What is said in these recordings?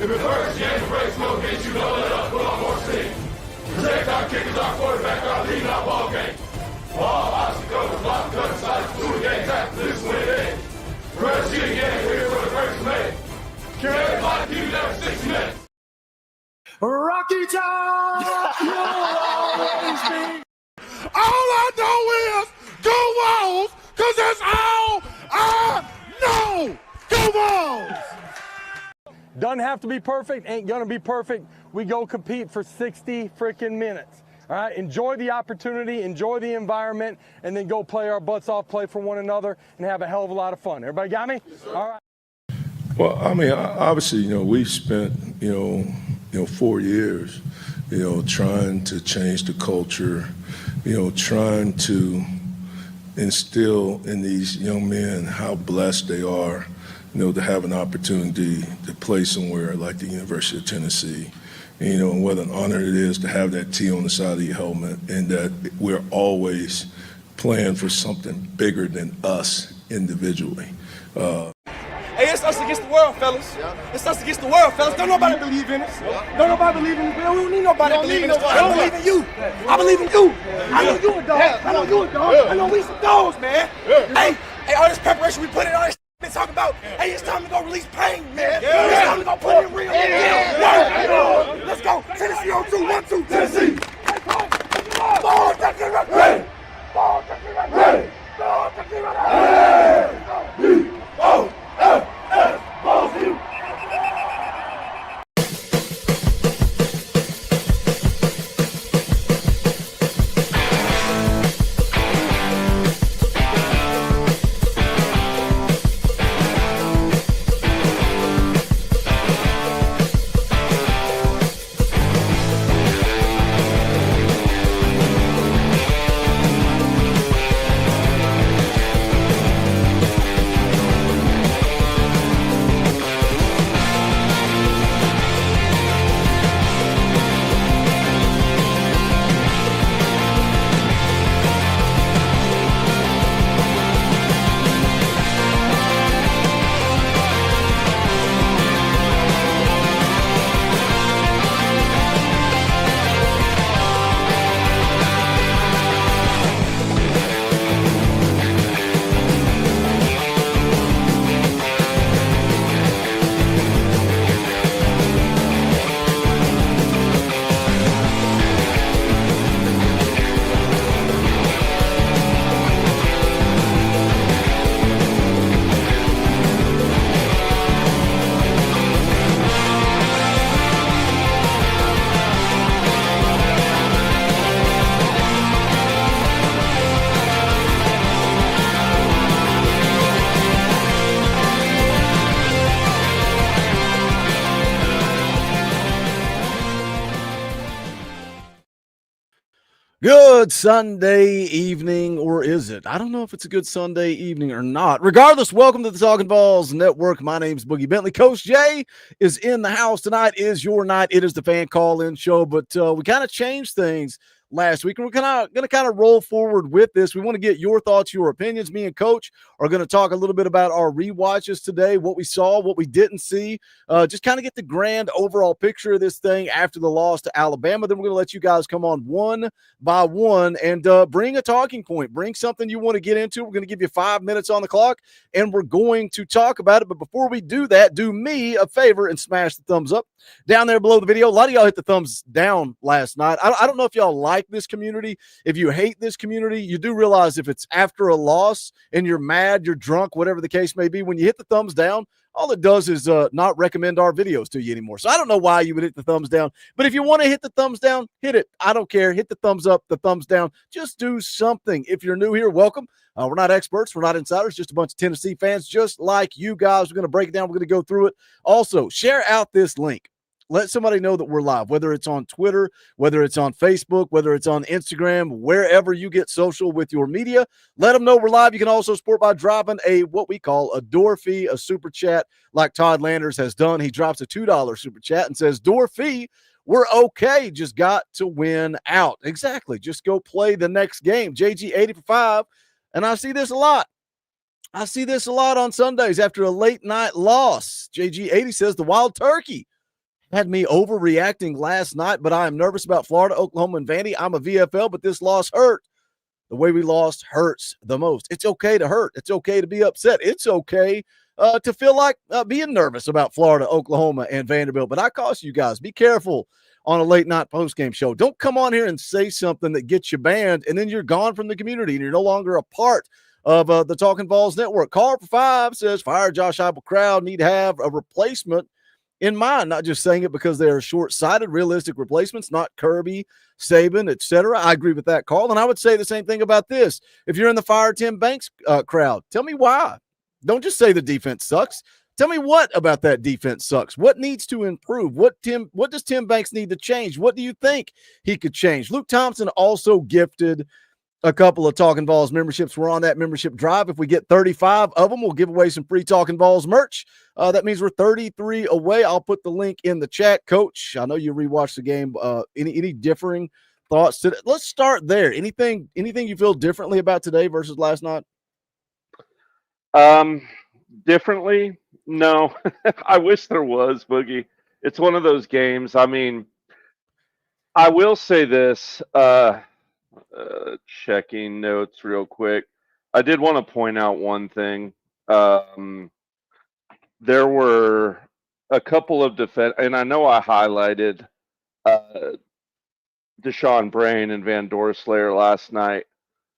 If it hurts, you ain't breaks, we'll get you know it up, put on more steam. Protect our kickers, our quarterback, our lead, our ball game. Ball, obstacles, block, cut, sides, through the game, tap, this win it. Press you again, here for the first minute. Carry everybody, keep it there for 6 minutes. Rocky Top, you'll always be. All I know is go Vols, because that's all I know. Go Vols! Doesn't have to be perfect, ain't gonna be perfect. We go compete for 60 freaking minutes. All right, enjoy the opportunity, enjoy the environment, and then go play our butts off, play for one another, and have a hell of a lot of fun. Everybody got me? Yes, all right. Well, I mean, obviously, we've spent, 4 years, trying to change the culture, trying to instill in these young men how blessed they are, to have an opportunity to play somewhere like the University of Tennessee. And what an honor it is to have that T on the side of your helmet, and that we're always playing for something bigger than us individually. Hey, it's us against the world, fellas. Yeah. It's us against the world, fellas. Don't nobody believe in us. Yeah. Don't nobody believe in us. We don't need nobody to believe in us. I don't believe in you. I believe in you. Yeah. I know you a dog. Yeah. I know you a dog. Yeah. I know we some dogs, man. Yeah. Hey, all this preparation we put in, all this been talking about. Hey, it's time to go release pain, man. Yeah. It's time to go put in real. Yeah. Let's go. Tennessee on 2, 1, 2, Tennessee. Ball, Tennessee, ready. Ball, Tennessee, ready. Ball, Tennessee, ready. Oh. Good Sunday evening, or is it? I don't know if it's a good Sunday evening or not. Regardless, welcome to the Talkin VAWLS Network. My name's Boogie Bentley. Coach Jay is in the house tonight. Is your night. It is the fan call-in show, but we kind of changed things last week, and we're going to roll forward with this. We want to get your thoughts, your opinions. Me and Coach are going to talk a little bit about our rewatches today, what we saw, what we didn't see, just kind of get the grand overall picture of this thing after the loss to Alabama. Then we're going to let you guys come on one by one and bring a talking point, bring something you want to get into. We're going to give you 5 minutes on the clock, and we're going to talk about it. But before we do that, do me a favor and smash the thumbs up down there below the video. A lot of y'all hit the thumbs down last night. I don't know if y'all like this community. If you hate this community, you do realize if it's after a loss and you're mad, you're drunk, whatever the case may be, when you hit the thumbs down, all it does is not recommend our videos to you anymore. So I don't know why you would hit the thumbs down, but if you want to hit the thumbs down, hit it. I don't care. Hit the thumbs up, the thumbs down. Just do something. If you're new here, welcome. We're not experts. We're not insiders. Just a bunch of Tennessee fans just like you guys. We're going to break it down. We're going to go through it. Also, share out this link. Let somebody know that we're live, whether it's on Twitter, whether it's on Facebook, whether it's on Instagram, wherever you get social with your media. Let them know we're live. You can also support by dropping what we call a door fee, a super chat, like Todd Landers has done. He drops a $2 super chat and says, door fee, we're okay. Just got to win out. Exactly. Just go play the next game. JG 80 for 5. And I see this a lot. I see this a lot on Sundays after a late night loss. JG 80 says the Wild Turkey had me overreacting last night, but I am nervous about Florida, Oklahoma, and Vandy. I'm a VFL, but this loss hurt. The way we lost hurts the most. It's okay to hurt. It's okay to be upset. It's okay to feel like being nervous about Florida, Oklahoma, and Vanderbilt. But I caution you guys, be careful on a late night postgame show. Don't come on here and say something that gets you banned, and then you're gone from the community and you're no longer a part of the Talkin VAWLS network. Caller for 5 says, fire Josh Heupel crowd, need to have a replacement in mind, not just saying it because they're short-sighted, realistic replacements, not Kirby, Saban, etc. I agree with that, Carl. And I would say the same thing about this. If you're in the fire Tim Banks crowd, tell me why. Don't just say the defense sucks. Tell me what about that defense sucks. What needs to improve? What does Tim Banks need to change? What do you think he could change? Luke Thompson also gifted a couple of Talkin VAWLS memberships. We're on that membership drive. If we get 35 of them, we'll give away some free Talkin VAWLS merch. That means we're 33 away. I'll put the link in the chat. Coach, I know you rewatched the game. Any differing thoughts today? Let's start there. Anything you feel differently about today versus last night? Differently? No. I wish there was, Boogie. It's one of those games. I mean, I will say this. Checking notes real quick. I did want to point out one thing. There were a couple of defense, and I know I highlighted Deshaun Brain and Van Doorslayer last night,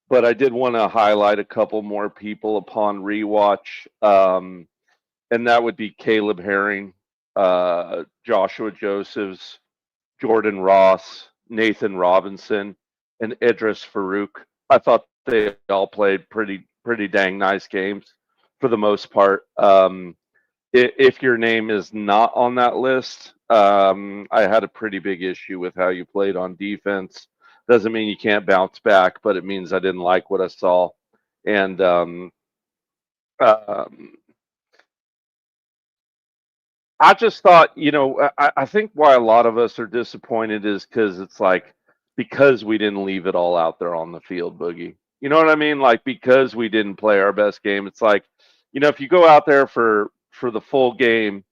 but I did want to highlight a couple more people upon rewatch, and that would be Caleb Herring, Joshua Josephs, Jordan Ross, Nathan Robinson, and Idris Farouk. I thought they all played pretty dang nice games for the most part. If your name is not on that list, I had a pretty big issue with how you played on defense. Doesn't mean you can't bounce back, but it means I didn't like what I saw. And I just thought, I think why a lot of us are disappointed is because we didn't leave it all out there on the field, Boogie. You know what I mean? Like, because we didn't play our best game. It's like, if you go out there for the full game,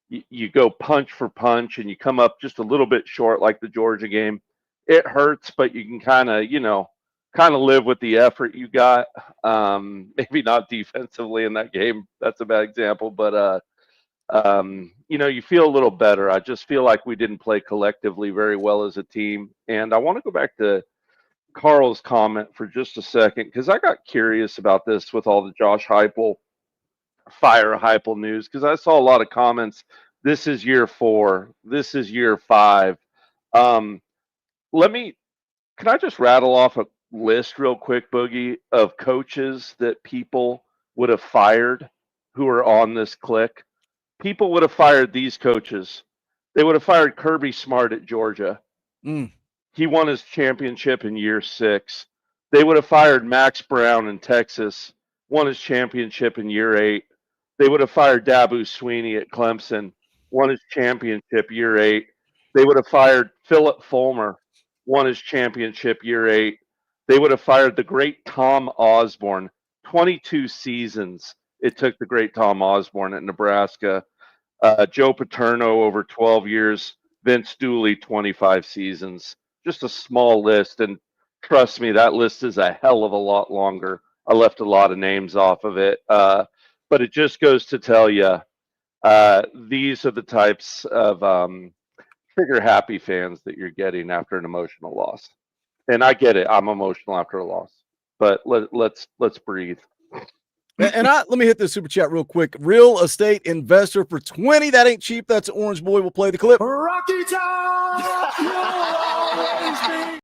you go punch for punch and you come up just a little bit short, like the Georgia game. It hurts, but you can kind of live with the effort you got. Maybe not defensively in that game. That's a bad example, but you feel a little better. I just feel like we didn't play collectively very well as a team. And I want to go back to Carl's comment for just a second, because I got curious about this with all the Josh Heupel, fire Heupel news, because I saw a lot of comments. This is year 4. This is year 5. Can I just rattle off a list real quick, Boogie, of coaches that people would have fired who are on this click? People would have fired these coaches. They would have fired Kirby Smart at Georgia. He won his championship in year 6. They would have fired Max Brown in Texas, won his championship in year 8. They would have fired Dabu Sweeney at Clemson, won his championship year 8. They would have fired Philip Fulmer, won his championship year 8. They would have fired the great Tom Osborne. 22 seasons it took the great Tom Osborne at Nebraska. Joe Paterno over 12 years. Vince Dooley, 25 seasons. Just a small list, and trust me, that list is a hell of a lot longer. I left a lot of names off of it, but it just goes to tell you, these are the types of trigger-happy fans that you're getting after an emotional loss. And I get it. I'm emotional after a loss, but let's breathe. And let me hit this super chat real quick. Real estate investor for 20. That ain't cheap. That's Orange Boy. We'll play the clip. Rocky Top, you'll always be.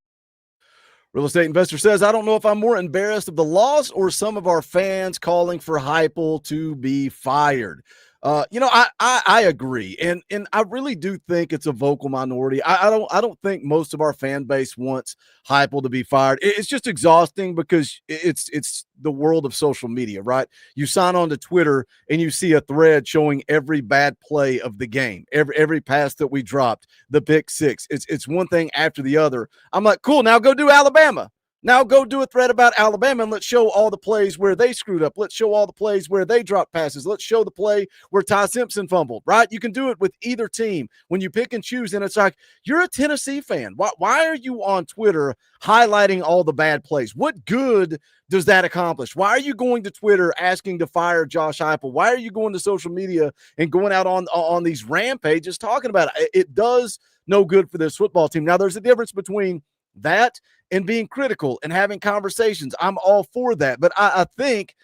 Real estate investor says, I don't know if I'm more embarrassed of the loss or some of our fans calling for Heupel to be fired. I agree, and I really do think it's a vocal minority. I don't think most of our fan base wants Heupel to be fired. It's just exhausting because it's the world of social media, right? You sign on to Twitter and you see a thread showing every bad play of the game, every pass that we dropped, the pick 6. It's one thing after the other. I'm like, cool, now go do Alabama. Now go do a thread about Alabama and let's show all the plays where they screwed up. Let's show all the plays where they dropped passes. Let's show the play where Ty Simpson fumbled, right? You can do it with either team when you pick and choose. And it's like, you're a Tennessee fan. Why are you on Twitter highlighting all the bad plays? What good does that accomplish? Why are you going to Twitter asking to fire Josh Heupel? Why are you going to social media and going out on these rampages talking about it? It does no good for this football team. Now, there's a difference between that and being critical and having conversations. I'm all for that. But I think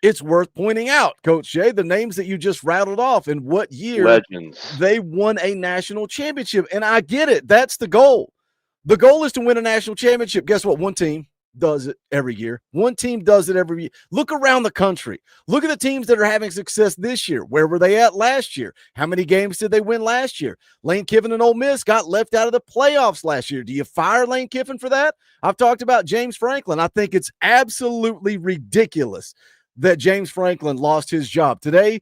it's worth pointing out, Coach Jay, the names that you just rattled off and what year Legends. they won a national championship. And I get it. That's the goal. The goal is to win a national championship. Guess what? One team does it every year. One team does it every year. Look around the country. Look at the teams that are having success this year. Where were they at last year? How many games did they win last year? Lane Kiffin and Ole Miss got left out of the playoffs last year. Do you fire Lane Kiffin for that? I've talked about James Franklin. I think it's absolutely ridiculous that James Franklin lost his job. Today,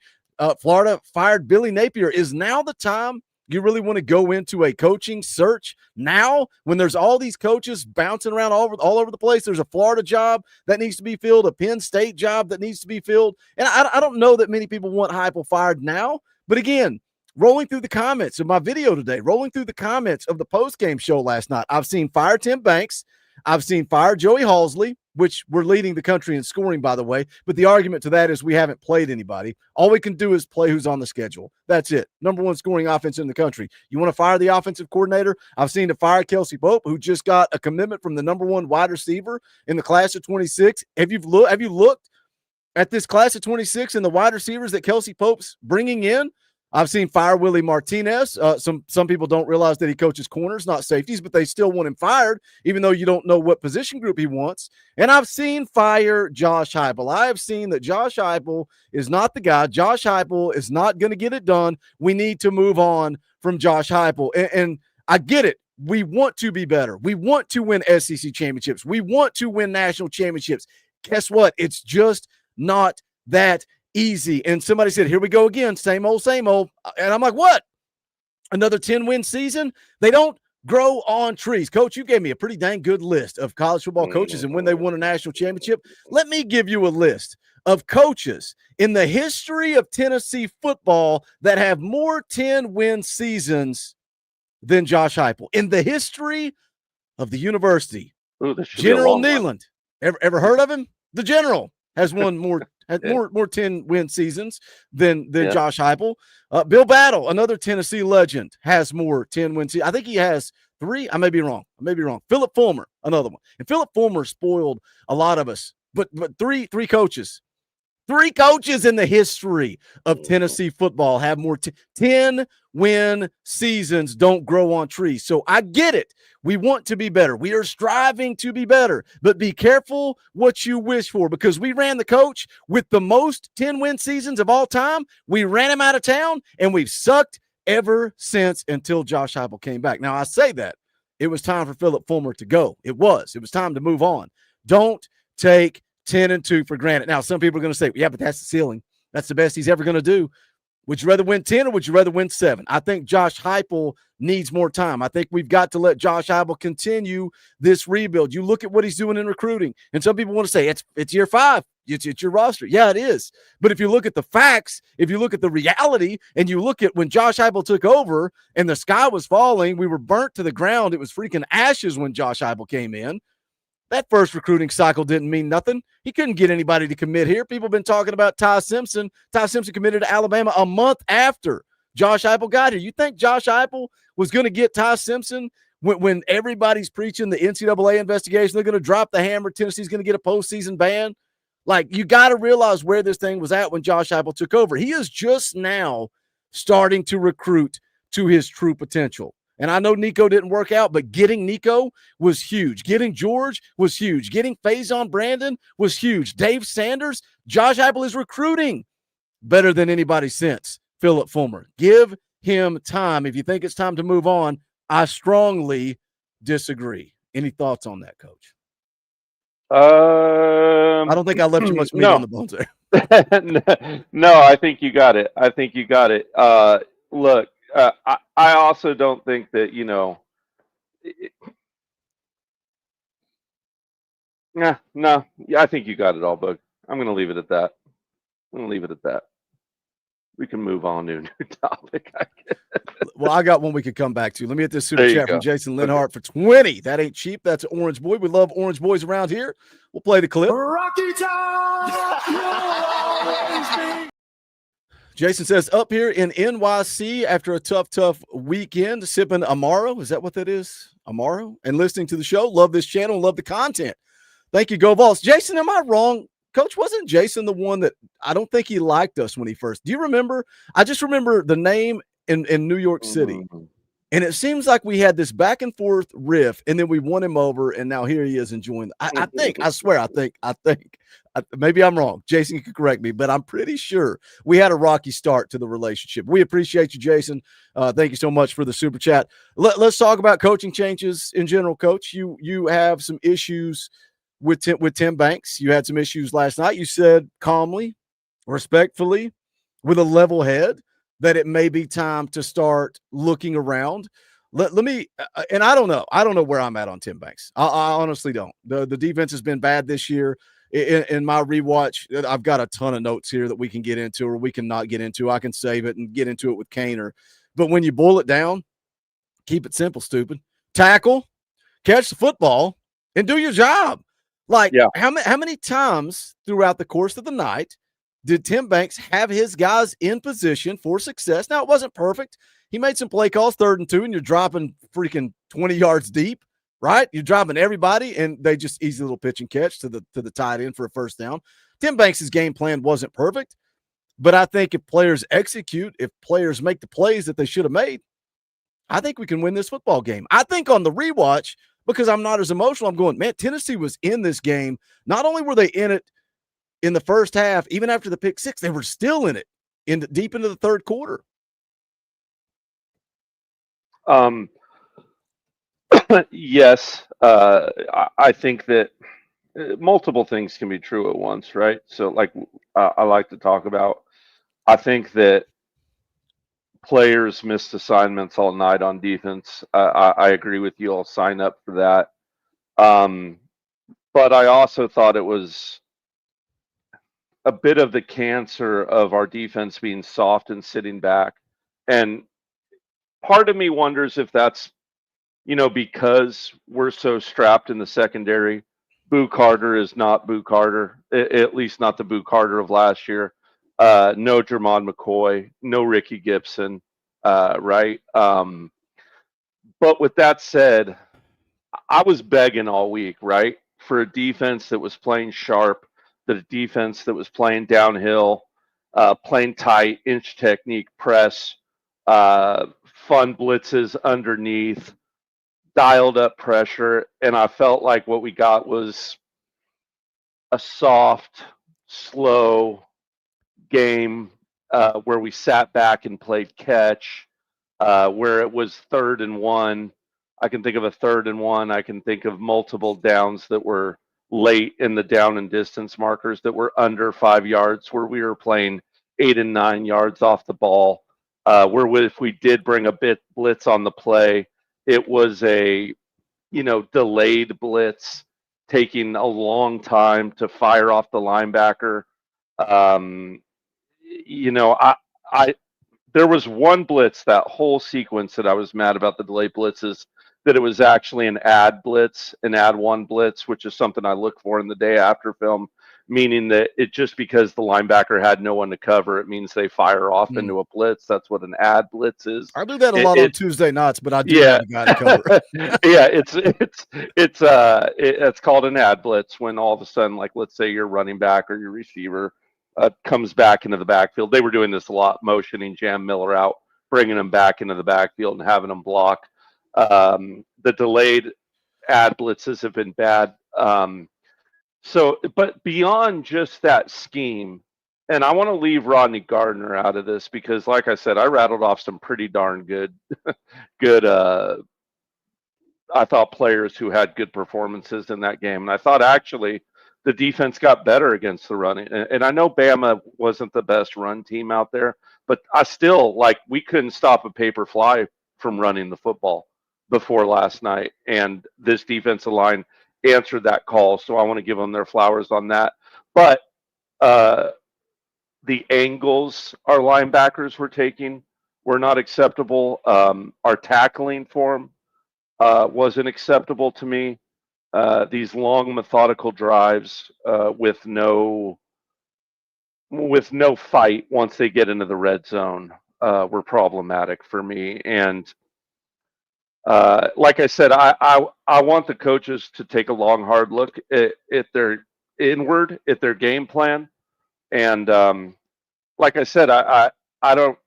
Florida fired Billy Napier. Is now the time you really want to go into a coaching search now when there's all these coaches bouncing around all over the place? There's a Florida job that needs to be filled, a Penn State job that needs to be filled. And I don't know that many people want Heupel fired now. But again, rolling through the comments of my video today, rolling through the comments of the post-game show last night, I've seen fire Tim Banks. I've seen fire Joey Halsley, which we're leading the country in scoring, by the way. But the argument to that is we haven't played anybody. All we can do is play who's on the schedule. That's it. Number one scoring offense in the country. You want to fire the offensive coordinator? I've seen to fire Kelsey Pope, who just got a commitment from the number one wide receiver in the class of 26. Have you looked at this class of 26 and the wide receivers that Kelsey Pope's bringing in? I've seen fire Willie Martinez. Some people don't realize that he coaches corners, not safeties, but they still want him fired, even though you don't know what position group he wants. And I've seen fire Josh Heupel. I have seen that Josh Heupel is not the guy. Josh Heupel is not going to get it done. We need to move on from Josh Heupel. And I get it. We want to be better. We want to win SEC championships. We want to win national championships. Guess what? It's just not that easy. And somebody said, here we go again, same old, same old. And I'm like, what? Another 10-win season? They don't grow on trees. Coach, you gave me a pretty dang good list of college football coaches and when they won a national championship. Let me give you a list of coaches in the history of Tennessee football that have more 10-win seasons than Josh Heupel. In the history of the university, General Neyland. Ever heard of him? The General has won more 10-win seasons than Josh Heupel. Bill Battle, another Tennessee legend, has more 10-win seasons. I think he has 3. I may be wrong. Philip Fulmer, another one. And Philip Fulmer spoiled a lot of us. But three coaches. 3 coaches in the history of Tennessee football have more 10-win seasons. Don't grow on trees. So I get it. We want to be better. We are striving to be better. But be careful what you wish for, because we ran the coach with the most 10-win seasons of all time. We ran him out of town, and we've sucked ever since until Josh Heupel came back. Now, I say that. It was time for Philip Fulmer to go. It was time to move on. Don't take 10-2 for granted. Now, some people are going to say, yeah, but that's the ceiling. That's the best he's ever going to do. Would you rather win 10 or would you rather win 7? I think Josh Heupel needs more time. I think we've got to let Josh Heupel continue this rebuild. You look at what he's doing in recruiting, and some people want to say it's year 5. It's your roster. Yeah, it is. But if you look at the facts, if you look at the reality, and you look at when Josh Heupel took over and the sky was falling, we were burnt to the ground. It was freaking ashes when Josh Heupel came in. That first recruiting cycle didn't mean nothing. He couldn't get anybody to commit here. People have been talking about Ty Simpson. Ty Simpson committed to Alabama a month after Josh Heupel got here. You think Josh Heupel was going to get Ty Simpson when everybody's preaching the NCAA investigation? They're going to drop the hammer. Tennessee's going to get a postseason ban. Like, you got to realize where this thing was at when Josh Heupel took over. He is just now starting to recruit to his true potential. And I know Nico didn't work out, but getting Nico was huge. Getting George was huge. Getting Faison Brandon was huge. Dave Sanders, Josh Heupel is recruiting better than anybody since Philip Fulmer. Give him time. If you think it's time to move on, I strongly disagree. Any thoughts on that, Coach? I don't think I left you much meat on the bones there. No, I think you got it. Look, I also don't think that, Yeah, no, yeah, I think you got it all, Boog. I'm going to leave it at that. We can move on to a new topic. Well, I got one we could come back to. Let me hit this super There you chat from go. Jason Okay. Linhart for 20. That ain't cheap. That's an Orange Boy. We love Orange Boys around here. We'll play the clip. Rocky Top will always be. Jason says, up here in NYC after a tough weekend, sipping Amaro. Is that what that is? Amaro? And listening to the show. Love this channel. Love the content. Thank you, Go Vols. Jason, am I wrong? Coach, wasn't Jason the one that I don't think he liked us when he first? Do you remember? I just remember the name in New York City. Mhm. And it seems like we had this back and forth riff, and then we won him over, and now here he is enjoying. I think, I swear, I think, maybe I'm wrong. Jason, you can correct me, but I'm pretty sure we had a rocky start to the relationship. We appreciate you, Jason. Thank you so much for the super chat. Let's talk about coaching changes in general, Coach. You have some issues with Tim Banks. You had some issues last night. You said calmly, respectfully, with a level head, that it may be time to start looking around. Let me, and I don't know where I'm at on Tim Banks. I honestly don't. The defense has been bad this year. In my rewatch, I've got a ton of notes here that we can get into or we can not get into. I can save it and get into it with Kaner. But when you boil it down, keep it simple, stupid. Tackle, catch the football, and do your job. Like, Yeah. how many times throughout the course of the night did Tim Banks have his guys in position for success? Now, it wasn't perfect. He made some play calls, 3rd and 2, and you're dropping freaking 20 yards deep, right? You're dropping everybody, and they just easy little pitch and catch to the tight end for a first down. Tim Banks' game plan wasn't perfect, but I think if players execute, if players make the plays that they should have made, I think we can win this football game. I think on the rewatch, because I'm not as emotional, I'm going, man, Tennessee was in this game. Not only were they in it in the first half, even after the pick six, they were still in it deep into the third quarter. Yes, I think that multiple things can be true at once, right? So, like I like to talk about, I think that players missed assignments all night on defense. I agree with you. I'll sign up for that. But I also thought it was a bit of the cancer of our defense being soft and sitting back. And part of me wonders if that's, because we're so strapped in the secondary. Boo Carter is not Boo Carter, at least not the Boo Carter of last year. No Jermon McCoy, no Ricky Gibson, right? But with that said, I was begging all week, right, for a defense that was playing sharp, the defense that was playing downhill, playing tight, inch technique, press, fun blitzes underneath, dialed up pressure, and I felt like what we got was a soft, slow game where we sat back and played catch, where it was 3rd and 1. I can think of a 3rd and 1. I can think of multiple downs that were late in the down and distance markers that were under 5 yards, where we were playing 8 and 9 yards off the ball. Where if we did bring a bit blitz on the play, it was a delayed blitz, taking a long time to fire off the linebacker. I there was one blitz, that whole sequence, that I was mad about the delayed blitzes, that it was actually an ad blitz, an ad one blitz, which is something I look for in the day after film, meaning that it just because the linebacker had no one to cover, it means they fire off into a blitz. That's what an ad blitz is. I do that a lot on Tuesday nights, but I do Yeah. have a guy to cover. Yeah, it's called an ad blitz when all of a sudden, like, let's say your running back or your receiver comes back into the backfield. They were doing this a lot, motioning Jam Miller out, bringing him back into the backfield and having him block. The delayed ad blitzes have been bad. But beyond just that scheme, and I want to leave Rodney Gardner out of this because, like I said, I rattled off some pretty darn good, I thought, players who had good performances in that game. And I thought actually the defense got better against the running. And I know Bama wasn't the best run team out there, but I still, we couldn't stop a paper fly from running the football before last night. And this defensive line answered that call, so I want to give them their flowers on that. But the angles our linebackers were taking were not acceptable. Our tackling form wasn't acceptable to me. These long methodical drives with no fight once they get into the red zone were problematic for me. And like I said, I want the coaches to take a long, hard look at their inward, at their game plan. And like I said, I don't.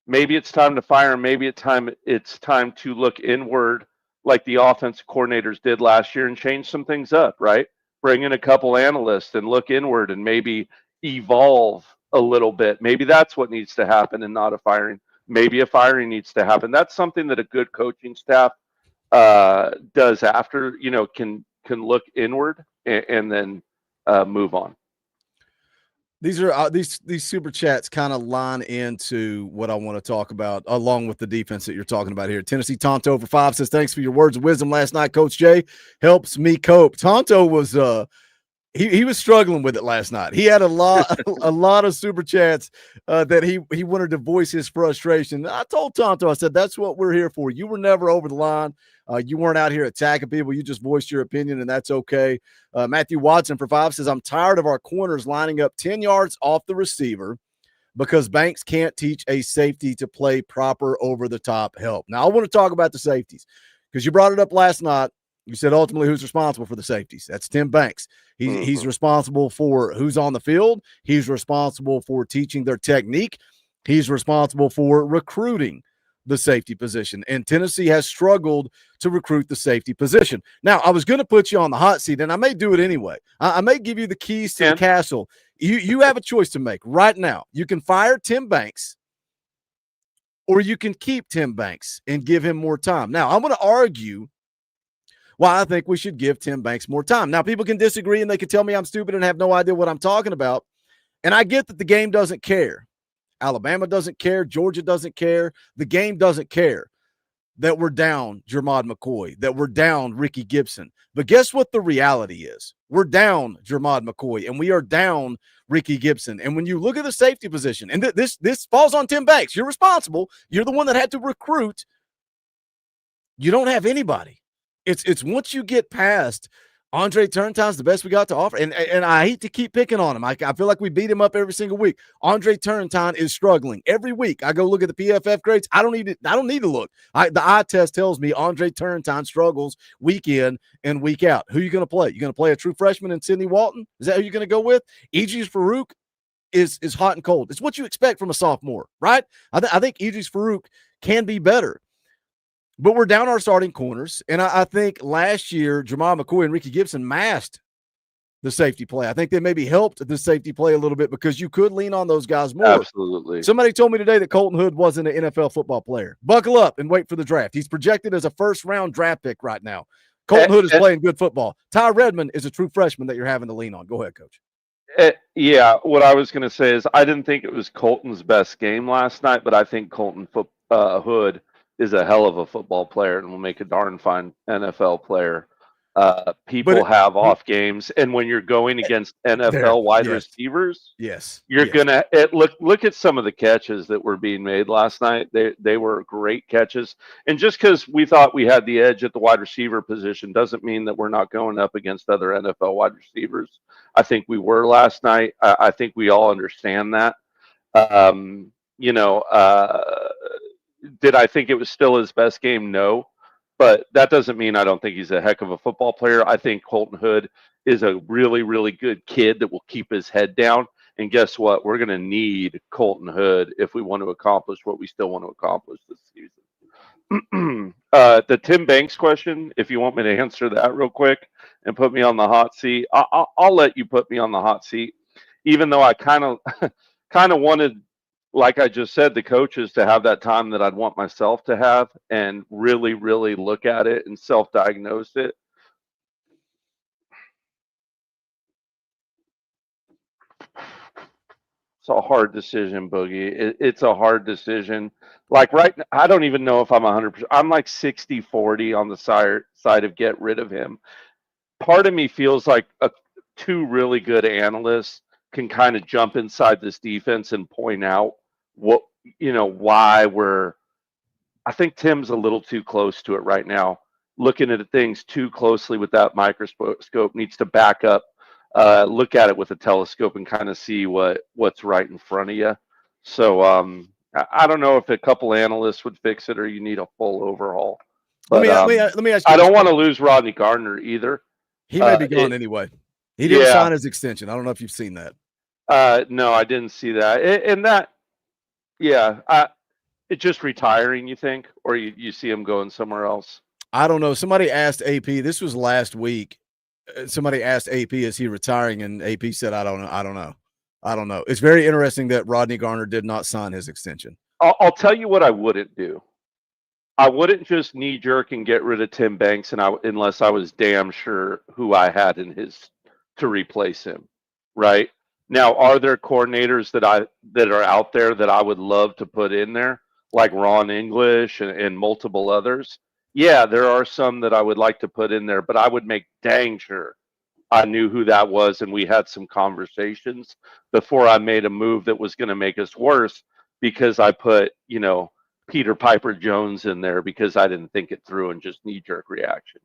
Maybe it's time to fire him. Maybe it's time to look inward, like the offensive coordinators did last year, and change some things up. Right? Bring in a couple analysts and look inward, and maybe evolve a little bit. Maybe that's what needs to happen, and not a firing. Maybe a firing needs to happen. That's something that a good coaching staff does after, can look inward and then move on. These are these super chats kind of line into what I want to talk about, along with the defense that you're talking about here. Tennessee Tonto for 5 says, thanks for your words of wisdom last night, Coach Jay. Helps me cope. Tonto was he was struggling with it last night. He had a lot of super chats that he wanted to voice his frustration. I told Tonto, I said, that's what we're here for. You were never over the line. You weren't out here attacking people. You just voiced your opinion, and that's okay. Matthew Watson for 5 says, I'm tired of our corners lining up 10 yards off the receiver because Banks can't teach a safety to play proper over-the-top help. Now, I want to talk about the safeties because you brought it up last night. You said ultimately who's responsible for the safeties. That's Tim Banks. He's responsible for who's on the field. He's responsible for teaching their technique. He's responsible for recruiting the safety position. And Tennessee has struggled to recruit the safety position. Now, I was going to put you on the hot seat, and I may do it anyway. I may give you the keys to the castle. You have a choice to make right now. You can fire Tim Banks, or you can keep Tim Banks and give him more time. Now, I'm going to argue why I think we should give Tim Banks more time. Now, people can disagree, and they can tell me I'm stupid and have no idea what I'm talking about. And I get that the game doesn't care. Alabama doesn't care. Georgia doesn't care. The game doesn't care that we're down Jermod McCoy, that we're down Ricky Gibson. But guess what the reality is? We're down Jermod McCoy, and we are down Ricky Gibson. And when you look at the safety position, and this falls on Tim Banks. You're responsible. You're the one that had to recruit. You don't have anybody. It's once you get past Andre Turntime's the best we got to offer. And I hate to keep picking on him. I feel like we beat him up every single week. Andre Turntime is struggling. Every week I go look at the PFF grades. I don't need to look. The eye test tells me Andre Turntime struggles week in and week out. Who are you going to play? You going to play a true freshman in Sidney Walton? Is that who you're going to go with? Idris Farouk is hot and cold. It's what you expect from a sophomore, right? I think Idris Farouk can be better. But we're down our starting corners, and I think last year, Jermod McCoy and Ricky Gibson masked the safety play. I think they maybe helped the safety play a little bit because you could lean on those guys more. Absolutely. Somebody told me today that Colton Hood wasn't an NFL football player. Buckle up and wait for the draft. He's projected as a first-round draft pick right now. Colton Hood is playing good football. Ty Redmond is a true freshman that you're having to lean on. Go ahead, Coach. Yeah, what I was going to say is I didn't think it was Colton's best game last night, but I think Colton Hood is a hell of a football player and will make a darn fine NFL player. People have off games, and when you're going against NFL wide receivers, you're gonna look at some of the catches that were being made last night. They were great catches, and just because we thought we had the edge at the wide receiver position doesn't mean that we're not going up against other NFL wide receivers. I think we were last night. I think we all understand that. Did I think it was still his best game? No. But that doesn't mean I don't think he's a heck of a football player. I think Colton Hood is a really, really good kid that will keep his head down. And guess what? We're going to need Colton Hood if we want to accomplish what we still want to accomplish this season. The Tim Banks question, if you want me to answer that real quick and put me on the hot seat, I'll let you put me on the hot seat, even though I kind of wanted, like I just said, the coaches to have that time that I'd want myself to have and really, really look at it and self-diagnose it. It's a hard decision, Boogie. It's a hard decision. Like right now, I don't even know if I'm 100%. I'm like 60-40 on the side of get rid of him. part of me feels like two really good analysts can kind of jump inside this defense and point out what, why I think Tim's a little too close to it right now. Looking at things too closely with that microscope, needs to back up, look at it with a telescope and kind of see what's right in front of you. So I don't know if a couple analysts would fix it or you need a full overhaul. But let me ask you. I don't want to lose Rodney Gardner either. He may be gone anyway. He didn't sign his extension. I don't know if you've seen that. No, I didn't see that. It's just retiring, you think, or you see him going somewhere else? I don't know. Somebody asked AP. This was last week. Somebody asked AP, "Is he retiring?" And AP said, "I don't know." It's very interesting that Rodney Garner did not sign his extension. I'll tell you what I wouldn't do. I wouldn't just knee jerk and get rid of Tim Banks, unless I was damn sure who I had to replace him. Right now, are there coordinators that are out there that I would love to put in there, like Ron English and multiple others? Yeah, there are some that I would like to put in there, but I would make dang sure I knew who that was and we had some conversations before I made a move that was going to make us worse because I put, Peter Piper Jones in there because I didn't think it through and just knee-jerk reaction.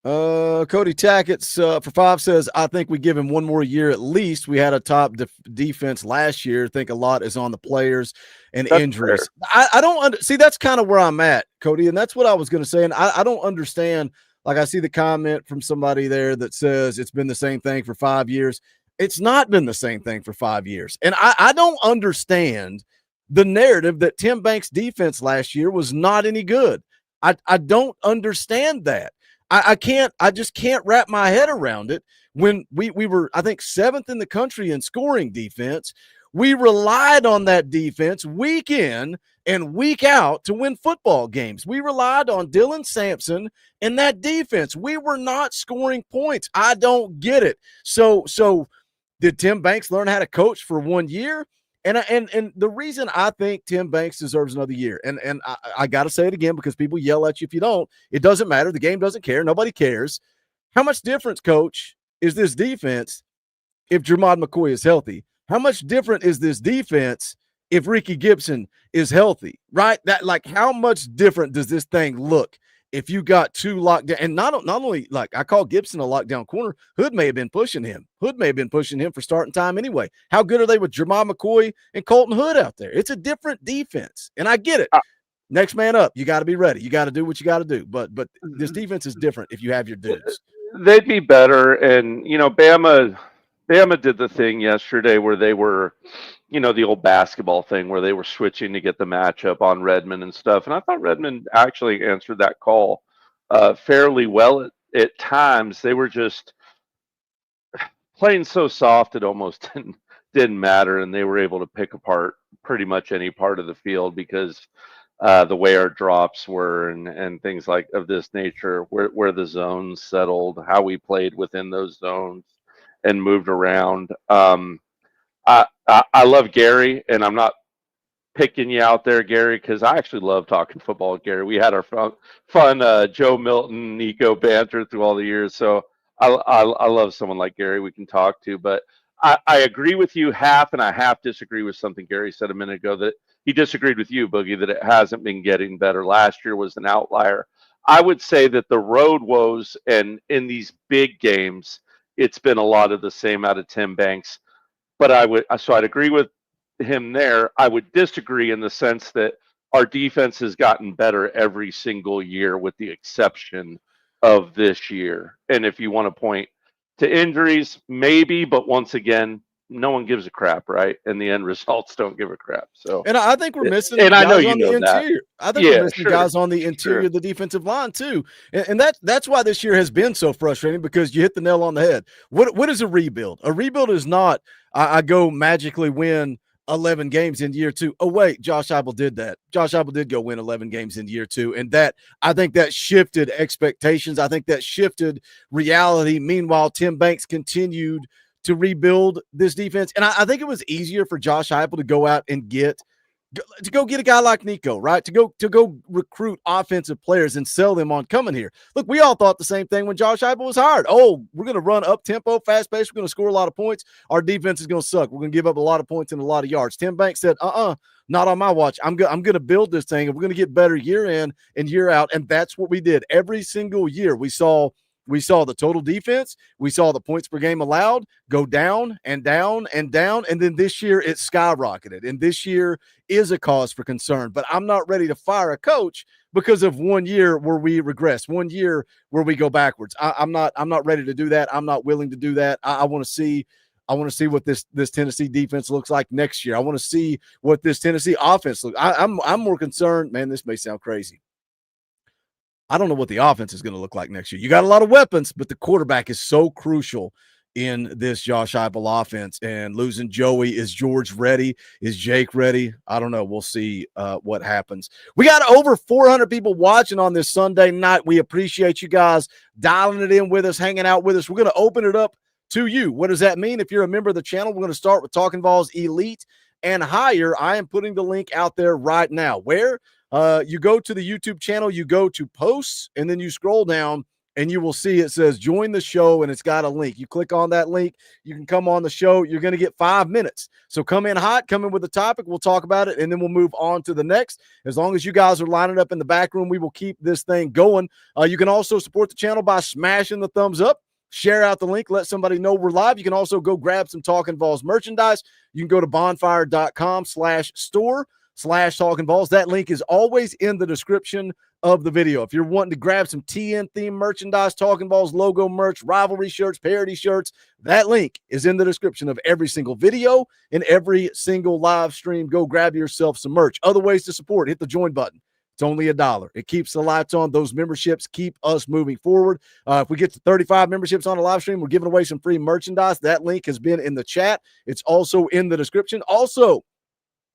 Cody Tackett's for 5 says, I think we give him one more year at least. We had a top defense last year. I think a lot is on the players and That's injuries. I don't see, that's kind of where I'm at, Cody, and that's what I was going to say. And I don't understand. Like, I see the comment from somebody there that says it's been the same thing for 5 years. It's not been the same thing for 5 years. And I don't understand the narrative that Tim Banks' defense last year was not any good. I don't understand that. I just can't wrap my head around it. When we were, I think, 7th in the country in scoring defense, we relied on that defense week in and week out to win football games. We relied on Dylan Sampson and that defense. We were not scoring points. I don't get it. So did Tim Banks learn how to coach for 1 year? And the reason I think Tim Banks deserves another year, and I got to say it again because people yell at you if you don't. It doesn't matter. The game doesn't care. Nobody cares. How much difference, Coach, is this defense if Jermod McCoy is healthy? How much different is this defense if Ricky Gibson is healthy? Right? How much different does this thing look if you got two lockdown? And not only, like, I call Gibson a lockdown corner. Hood may have been pushing him. Hood may have been pushing him for starting time anyway. How good are they with Jermod McCoy and Colton Hood out there? It's a different defense, and I get it. Next man up. You got to be ready. You got to do what you got to do. But this defense is different if you have your dudes. They'd be better. And, Bama did the thing yesterday where they were, the old basketball thing where they were switching to get the matchup on Redmond and stuff. And I thought Redmond actually answered that call fairly well at times. They were just playing so soft it almost didn't matter, and they were able to pick apart pretty much any part of the field because the way our drops were and things like of this nature, where the zones settled, how we played within those zones and moved around. I love Gary, and I'm not picking you out there, Gary, because I actually love talking football with Gary. We had our fun Joe Milton, Nico banter through all the years. So I love someone like Gary we can talk to. But I agree with you half, and I half disagree with something Gary said a minute ago, that he disagreed with you, Boogie, that it hasn't been getting better. Last year was an outlier. I would say that the road woes and in these big games, it's been a lot of the same out of Tim Banks. But I'd agree with him there. I would disagree in the sense that our defense has gotten better every single year with the exception of this year. And if you want to point to injuries, maybe, but once again, no one gives a crap, right? And the end results don't give a crap. So, and I think we're missing. And I know you on know the that. interior. I think we're missing guys on the interior of the defensive line too, and that's why this year has been so frustrating, because you hit the nail on the head. What is a rebuild? A rebuild is not I go magically win 11 games in year 2. Oh wait, Josh Heupel did that. Josh Heupel did go win 11 games in year 2, and I think that shifted expectations. I think that shifted reality. Meanwhile, Tim Banks continued to rebuild this defense. And I think it was easier for Josh Heupel to go out and get to go get a guy like Nico, right? To go recruit offensive players and sell them on coming here. Look, we all thought the same thing when Josh Heupel was hired. Oh, we're going to run up tempo, fast pace. We're going to score a lot of points. Our defense is going to suck. We're going to give up a lot of points and a lot of yards. Tim Banks said, not on my watch. I'm going to build this thing, and we're going to get better year in and year out. And that's what we did every single year. We saw the total defense. We saw the points per game allowed go down and down and down. And then this year it skyrocketed. And this year is a cause for concern. But I'm not ready to fire a coach because of 1 year where we regress, 1 year where we go backwards. I'm not ready to do that. I'm not willing to do that. I want to see what this Tennessee defense looks like next year. I want to see what this Tennessee offense looks. I'm more concerned, man. This may sound crazy. I don't know what the offense is going to look like next year. You got a lot of weapons, but the quarterback is so crucial in this Josh Heupel offense. And losing Joey, is George ready? Is Jake ready? I don't know. We'll see what happens. We got over 400 people watching on this Sunday night. We appreciate you guys dialing it in with us, hanging out with us. We're going to open it up to you. What does that mean? If you're a member of the channel, we're going to start with Talkin VAWLS Elite and higher. I am putting the link out there right now. Where? You go to the YouTube channel, you go to posts, and then you scroll down and you will see it says join the show, and it's got a link. You click on that link, you can come on the show. You're going to get 5 minutes. So come in hot, come in with a topic. We'll talk about it, and then we'll move on to the next. As long as you guys are lining up in the back room, we will keep this thing going. You can also support the channel by smashing the thumbs up. Share out the link. Let somebody know we're live. You can also go grab some Talkin VAWLS merchandise. You can go to bonfire.com/store/Talkin VAWLS. That link is always in the description of the video. If you're wanting to grab some TN theme merchandise, Talkin VAWLS logo merch, rivalry shirts, parody shirts, that link is in the description of every single video and every single live stream. Go grab yourself some merch. Other ways to support, hit the join button. It's only $1. It keeps the lights on. Those memberships keep us moving forward. If we get to 35 memberships on a live stream, we're giving away some free merchandise. That link has been in the chat. It's also in the description. Also,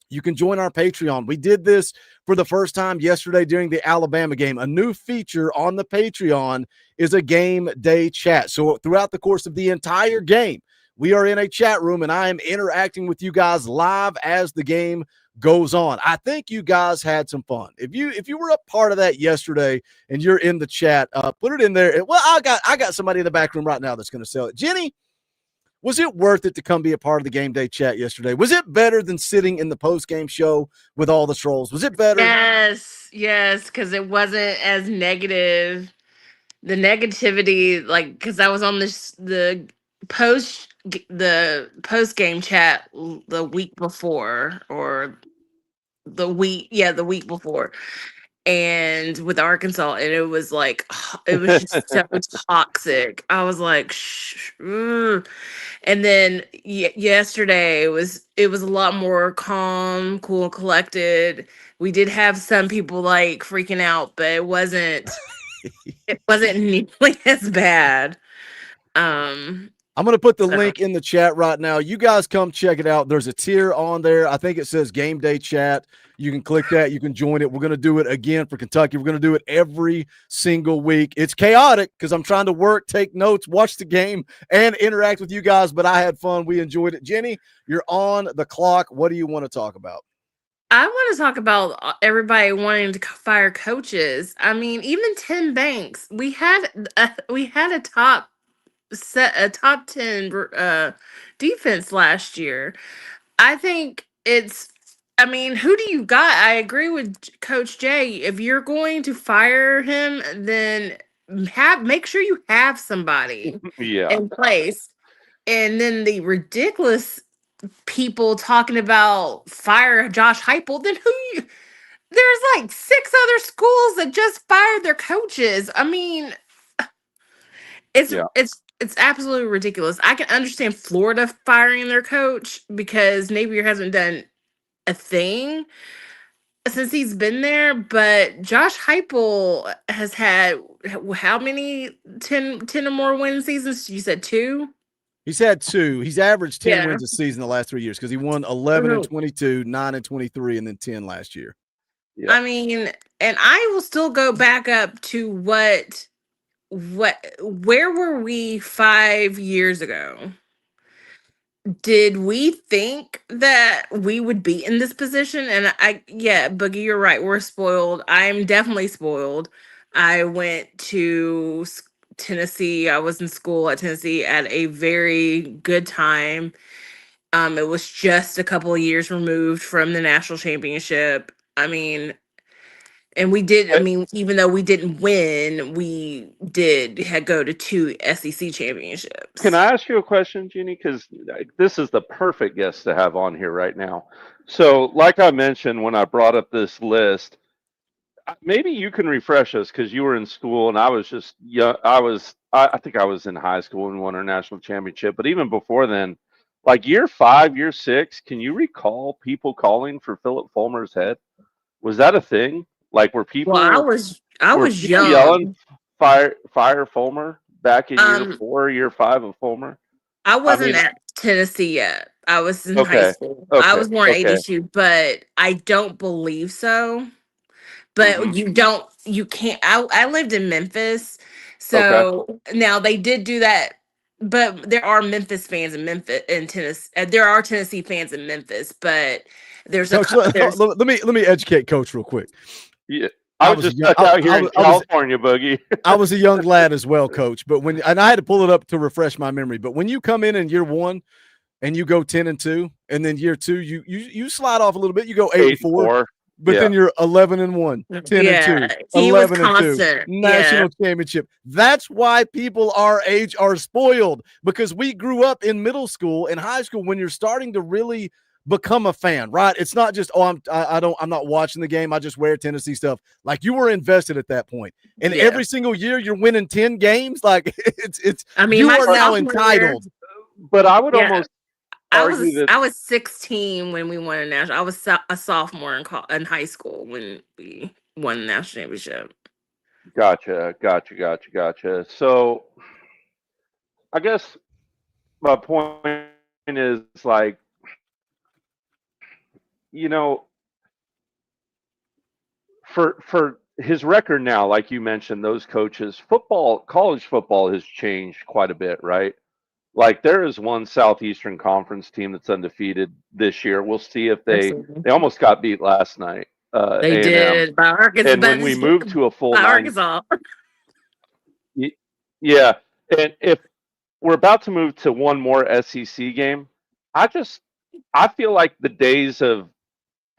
you can join our Patreon. We did this for the first time yesterday during the Alabama game. A new feature on the Patreon is a game day chat. So throughout the course of the entire game, we are in a chat room, and I am interacting with you guys live as the game goes on. I think you guys had some fun. If you were a part of that yesterday and you're in the chat, put it in there. Well, I got somebody in the back room right now that's going to sell it. Jenny, was it worth it to come be a part of the game day chat yesterday? Was it better than sitting in the post-game show with all the trolls? Was it better? Yes, because it wasn't as negative. The negativity, like, because I was on the post game chat the week before, or the week before, and with Arkansas, and it was like, it was just so toxic. I was like, and then yesterday it was a lot more calm, cool, and collected. We did have some people like freaking out, but it wasn't nearly as bad. I'm going to put the link in the chat right now. You guys come check it out. There's a tier on there. I think it says game day chat. You can click that. You can join it. We're going to do it again for Kentucky. We're going to do it every single week. It's chaotic because I'm trying to work, take notes, watch the game, and interact with you guys, but I had fun. We enjoyed it. Jenny, you're on the clock. What do you want to talk about? I want to talk about everybody wanting to fire coaches. I mean, even Tim Banks, we had a top 10 defense last year. I think I mean, who do you got? I agree with Coach Jay. If you're going to fire him, then make sure you have somebody in place. And then the ridiculous people talking about fire Josh Heupel, then there's like 6 other schools that just fired their coaches. I mean, it's absolutely ridiculous. I can understand Florida firing their coach because Napier hasn't done a thing since he's been there, but Josh Heupel has had how many 10 or more win seasons? You said 2? He's had 2. He's averaged 10 wins a season the last 3 years because he won 11 and 22, 9 and 23, and then 10 last year. Yeah. I mean, and I will still go back up to where were we 5 years ago? did we think that we would be in this position? And yeah, Boogie, you're right. We're spoiled. I'm definitely spoiled. I went to Tennessee. I was in school at Tennessee at a very good time. It was just a couple of years removed from the national championship. I mean, and we did. I mean, even though we didn't win, we did go to 2 SEC Can championships. I ask you a question, Jeannie? Because this is the perfect guest to have on here right now. So, like I mentioned when I brought up this list, maybe you can refresh us because you were in school and I was just young. I think I was in high school and won our national championship. But even before then, like year 5, year 6, can you recall people calling for Philip Fulmer's head? Was that a thing? Like, Well, I were was people yelling young. fire Fulmer back in year Um, 4, year 5 of Fulmer? I I wasn't mean, at Tennessee yet. I was in high okay, school. I okay, was born okay. 82, but I don't believe so. Hmm. But you can't. I lived in Memphis, Okay. so now they did do that. But there are Memphis fans in Memphis in Tennessee. There are Tennessee fans in Memphis, but Coach, there's let me educate Coach real quick. Yeah. I I was was a just young, stuck out here in California, Boogie. I was a young lad as well, Coach. But and I had to pull it up to refresh my memory. But when you come in year 1 and you go 10-2, and then year 2 you slide off a little bit. You go 8-4, 8-4. but Yeah. then you're 11-1, 10-2, yeah. He was 11-2, constant. Yeah, national championship. That's why people our age are spoiled, because we grew up in middle school and high school when you're starting to really become a fan, right? It's not just I'm not watching the game. I just wear Tennessee stuff. Like, you were invested at that point, and yeah. every single year you're winning 10 games. Like, it's I mean, you my are now sophomore year. entitled. But I would Yeah, almost argue that I was 16 when we won a national. I was a sophomore in high school when we won the national championship. gotcha. So I guess my point is, like, you know, for his record now, like you mentioned, those coaches, college football has changed quite a bit, right? Like, there is one Southeastern Conference team that's undefeated this year. We'll see if Absolutely, they almost got beat last night, they A&M. did by Arkansas. And when we move to a full By nine, Arkansas. yeah. And if we're about to move to one more SEC game, I just I feel like the days of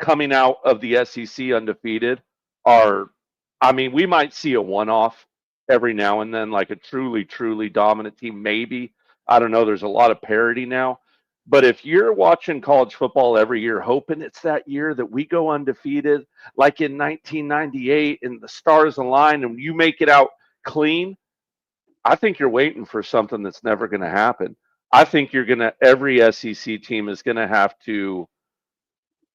coming out of the SEC undefeated are, I mean, we might see a one-off every now and then, like a truly dominant team, maybe. I don't know. There's a lot of parity now. But if you're watching college football every year, hoping it's that year that we go undefeated, like in 1998, and the stars align and you make it out clean, I think you're waiting for something that's never going to happen. I think every SEC team is going to have to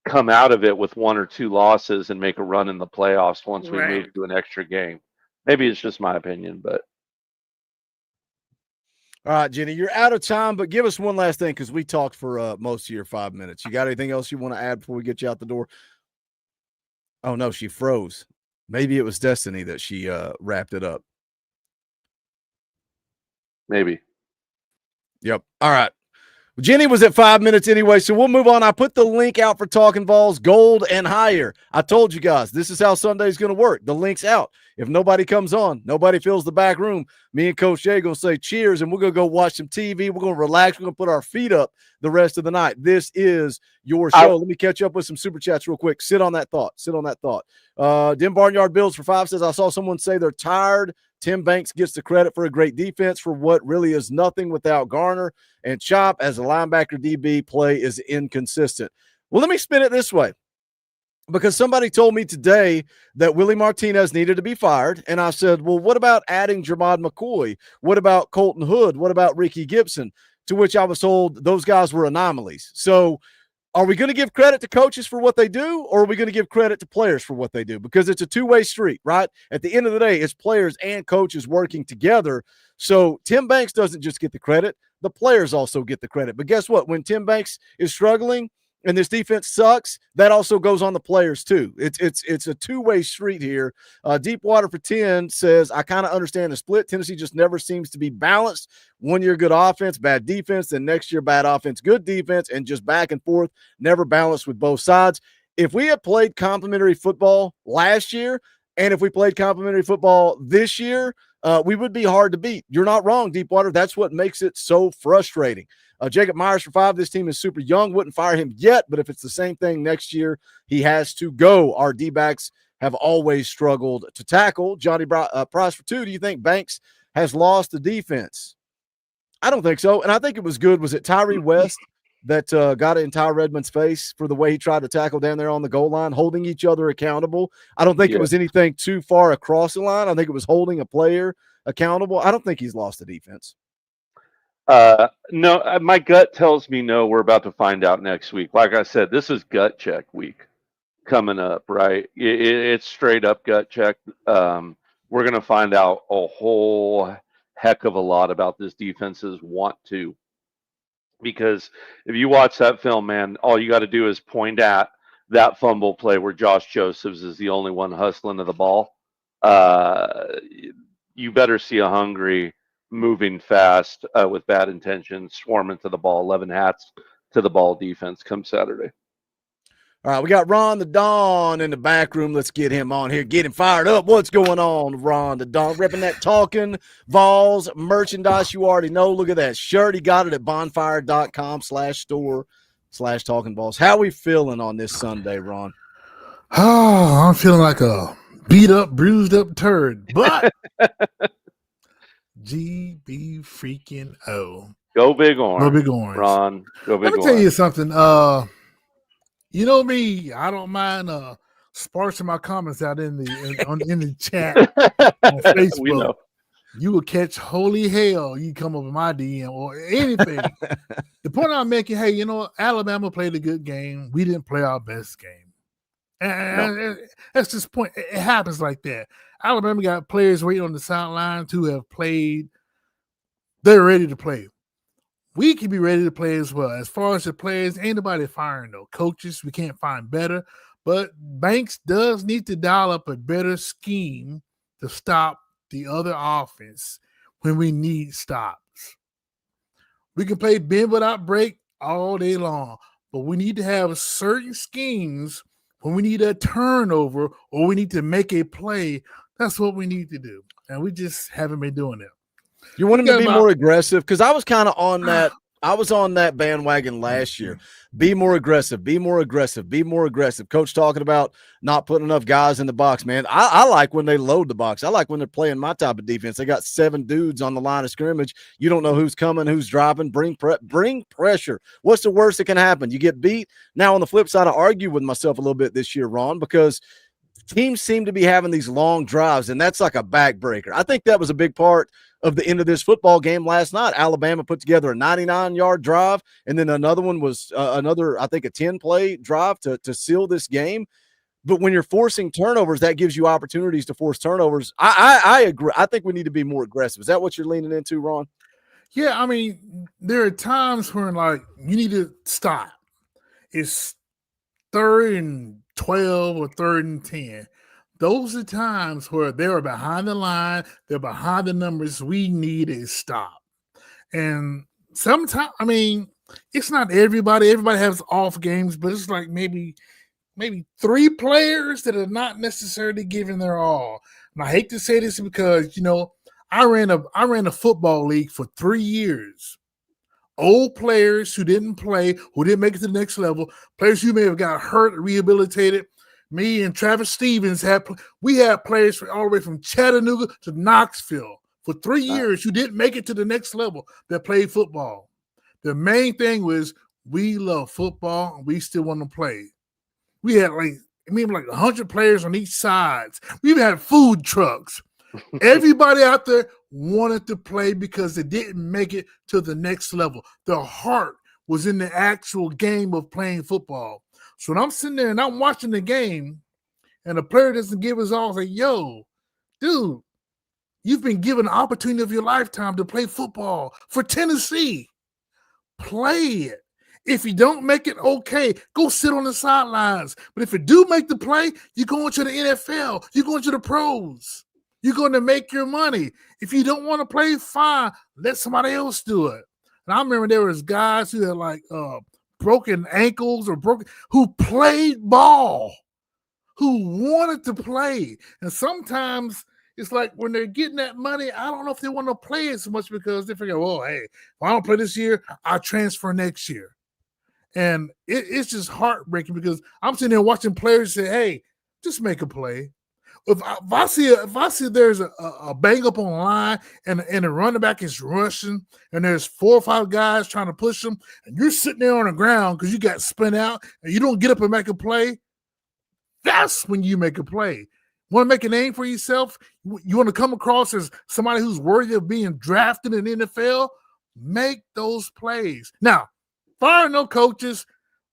come out of it with 1 or 2 losses and make a run in the playoffs once we Right. move to an extra game. Maybe it's just my opinion, but All right, Jenny, you're out of time, but give us one last thing, because we talked for most of your 5 minutes. You got anything else you want to add before we get you out the door? Oh, no, she froze. Maybe it was Destiny that she wrapped it up. maybe. Yep. All right. Jenny was at 5 minutes anyway, so we'll move on. I put the link out for Talkin Vols Gold and Higher. I told you guys, this is how Sunday's going to work. The link's out. If nobody comes on, nobody fills the back room, me and Coach Jay going to say cheers, and we're going to go watch some TV. We're going to relax. We're going to put our feet up the rest of the night. This is your show. Let me catch up with some super chats real quick. Sit on that thought. Dim Barnyard Builds for 5 says, I saw someone say they're tired. Tim Banks gets the credit for a great defense for what really is nothing without Garner, and Chop as a linebacker DB play is inconsistent. Well, let me spin it this way, because somebody told me today that Willie Martinez needed to be fired, and I said, well, what about adding Jermod McCoy? What about Colton Hood? What about Ricky Gibson? To which I was told those guys were anomalies. So are we going to give credit to coaches for what they do, or are we going to give credit to players for what they do? Because it's a two-way street, right? At the end of the day, it's players and coaches working together. So Tim Banks doesn't just get the credit. The players also get the credit. But guess what? When Tim Banks is struggling, and this defense sucks, that also goes on the players too. It's a two-way street here. Deepwater for 10 says, I kind of understand the split. Tennessee just never seems to be balanced. 1 year good offense, bad defense, then next year bad offense, good defense, and just back and forth, never balanced with both sides. If we had played complimentary football last year, and if we played complimentary football this year, we would be hard to beat. You're not wrong, Deepwater. That's what makes it so frustrating. Jacob Myers for 5. This team is super young. Wouldn't fire him yet, but if it's the same thing next year, he has to go. Our D-backs have always struggled to tackle. Johnny Price for 2. Do you think Banks has lost the defense? I don't think so, and I think it was good. Was it Tyree West that got it in Ty Redmond's face for the way he tried to tackle down there on the goal line, holding each other accountable? I don't think it was anything too far across the line. I think it was holding a player accountable. I don't think he's lost the defense. No, my gut tells me no. We're about to find out next week. Like I said, this is gut check week coming up, right? It's straight up gut check. We're going to find out a whole heck of a lot about this defense's want to. Because if you watch that film, man, all you got to do is point at that fumble play where Josh Josephs is the only one hustling to the ball. You better see a hungry, moving fast, with bad intentions, swarming to the ball, 11 hats to the ball defense come Saturday. All right, we got Ron the Don in the back room. Let's get him on here. Get him fired up. What's going on, Ron the Don? Repping that Talkin VAWLS merchandise. You already know. Look at that shirt. He got it at bonfire.com/store/Talkin VAWLS. How we feeling on this Sunday, Ron? Oh, I'm feeling like a beat up, bruised up turd. But GB freaking O. Go Big Orange. Go Big Orange. Ron, go Big Orange. Let me tell you something. You know me, I don't mind sparsing my comments out in the chat on Facebook. We know. You will catch holy hell. You come up with my DM or anything. The point I'm making, hey, you know, Alabama played a good game. We didn't play our best game. And that's just point. It happens like that. Alabama got players waiting on the sidelines who have played. They're ready to play. We can be ready to play as well. As far as the players, ain't nobody firing no coaches. We can't find better. But Banks does need to dial up a better scheme to stop the other offense when we need stops. We can play bend without break all day long, but we need to have certain schemes when we need a turnover or we need to make a play. That's what we need to do. And we just haven't been doing it. You want him to be more aggressive? Because I was kind of on that. I was on that bandwagon last year. Be more aggressive. Be more aggressive. Be more aggressive. Coach talking about not putting enough guys in the box, man. I like when they load the box. I like when they're playing my type of defense. They got 7 dudes on the line of scrimmage. You don't know who's coming, who's dropping. Bring pressure. What's the worst that can happen? You get beat. Now, on the flip side, I argue with myself a little bit this year, Ron, because teams seem to be having these long drives, and that's like a backbreaker. I think that was a big part of the end of this football game last night. Alabama put together a 99-yard drive, and then another one was I think, a 10-play drive to seal this game. But when you're forcing turnovers, that gives you opportunities to force turnovers. I agree. I think we need to be more aggressive. Is that what you're leaning into, Ron? Yeah, I mean, there are times when, like, you need to stop. It's 3rd and 12 or 3rd and 10. Those are times where they're behind the line, they're behind the numbers. We need a stop. And sometimes, I mean, it's not everybody. Everybody has off games, but it's like maybe 3 players that are not necessarily giving their all. And I hate to say this because, you know, I ran a football league for 3 years. Old players who didn't play, who didn't make it to the next level, players who may have got hurt, rehabilitated. Me and Travis Stevens had players all the way from Chattanooga to Knoxville for 3 years who didn't make it to the next level that played football. The main thing was we love football and we still want to play. We had like 100 players on each side. We even had food trucks. Everybody out there wanted to play because they didn't make it to the next level. Their heart was in the actual game of playing football. So when I'm sitting there and I'm watching the game and a player doesn't give his all, I say, yo, dude, you've been given the opportunity of your lifetime to play football for Tennessee. Play it. If you don't make it, okay, go sit on the sidelines. But if you do make the play, you're going to the NFL. You're going to the pros. You're going to make your money. If you don't want to play, fine. Let somebody else do it. And I remember there was guys who had like broken ankles or who played ball, who wanted to play. And sometimes it's like when they're getting that money, I don't know if they want to play it so much because they figure, well, hey, if I don't play this year, I'll transfer next year. And it's just heartbreaking because I'm sitting there watching players say, hey, just make a play. If I see there's a bang up on the line and the running back is rushing and there's 4 or 5 guys trying to push him and you're sitting there on the ground because you got spun out and you don't get up and make a play, that's when you make a play. Want to make a name for yourself? You want to come across as somebody who's worthy of being drafted in the NFL? Make those plays. Now, fire no coaches.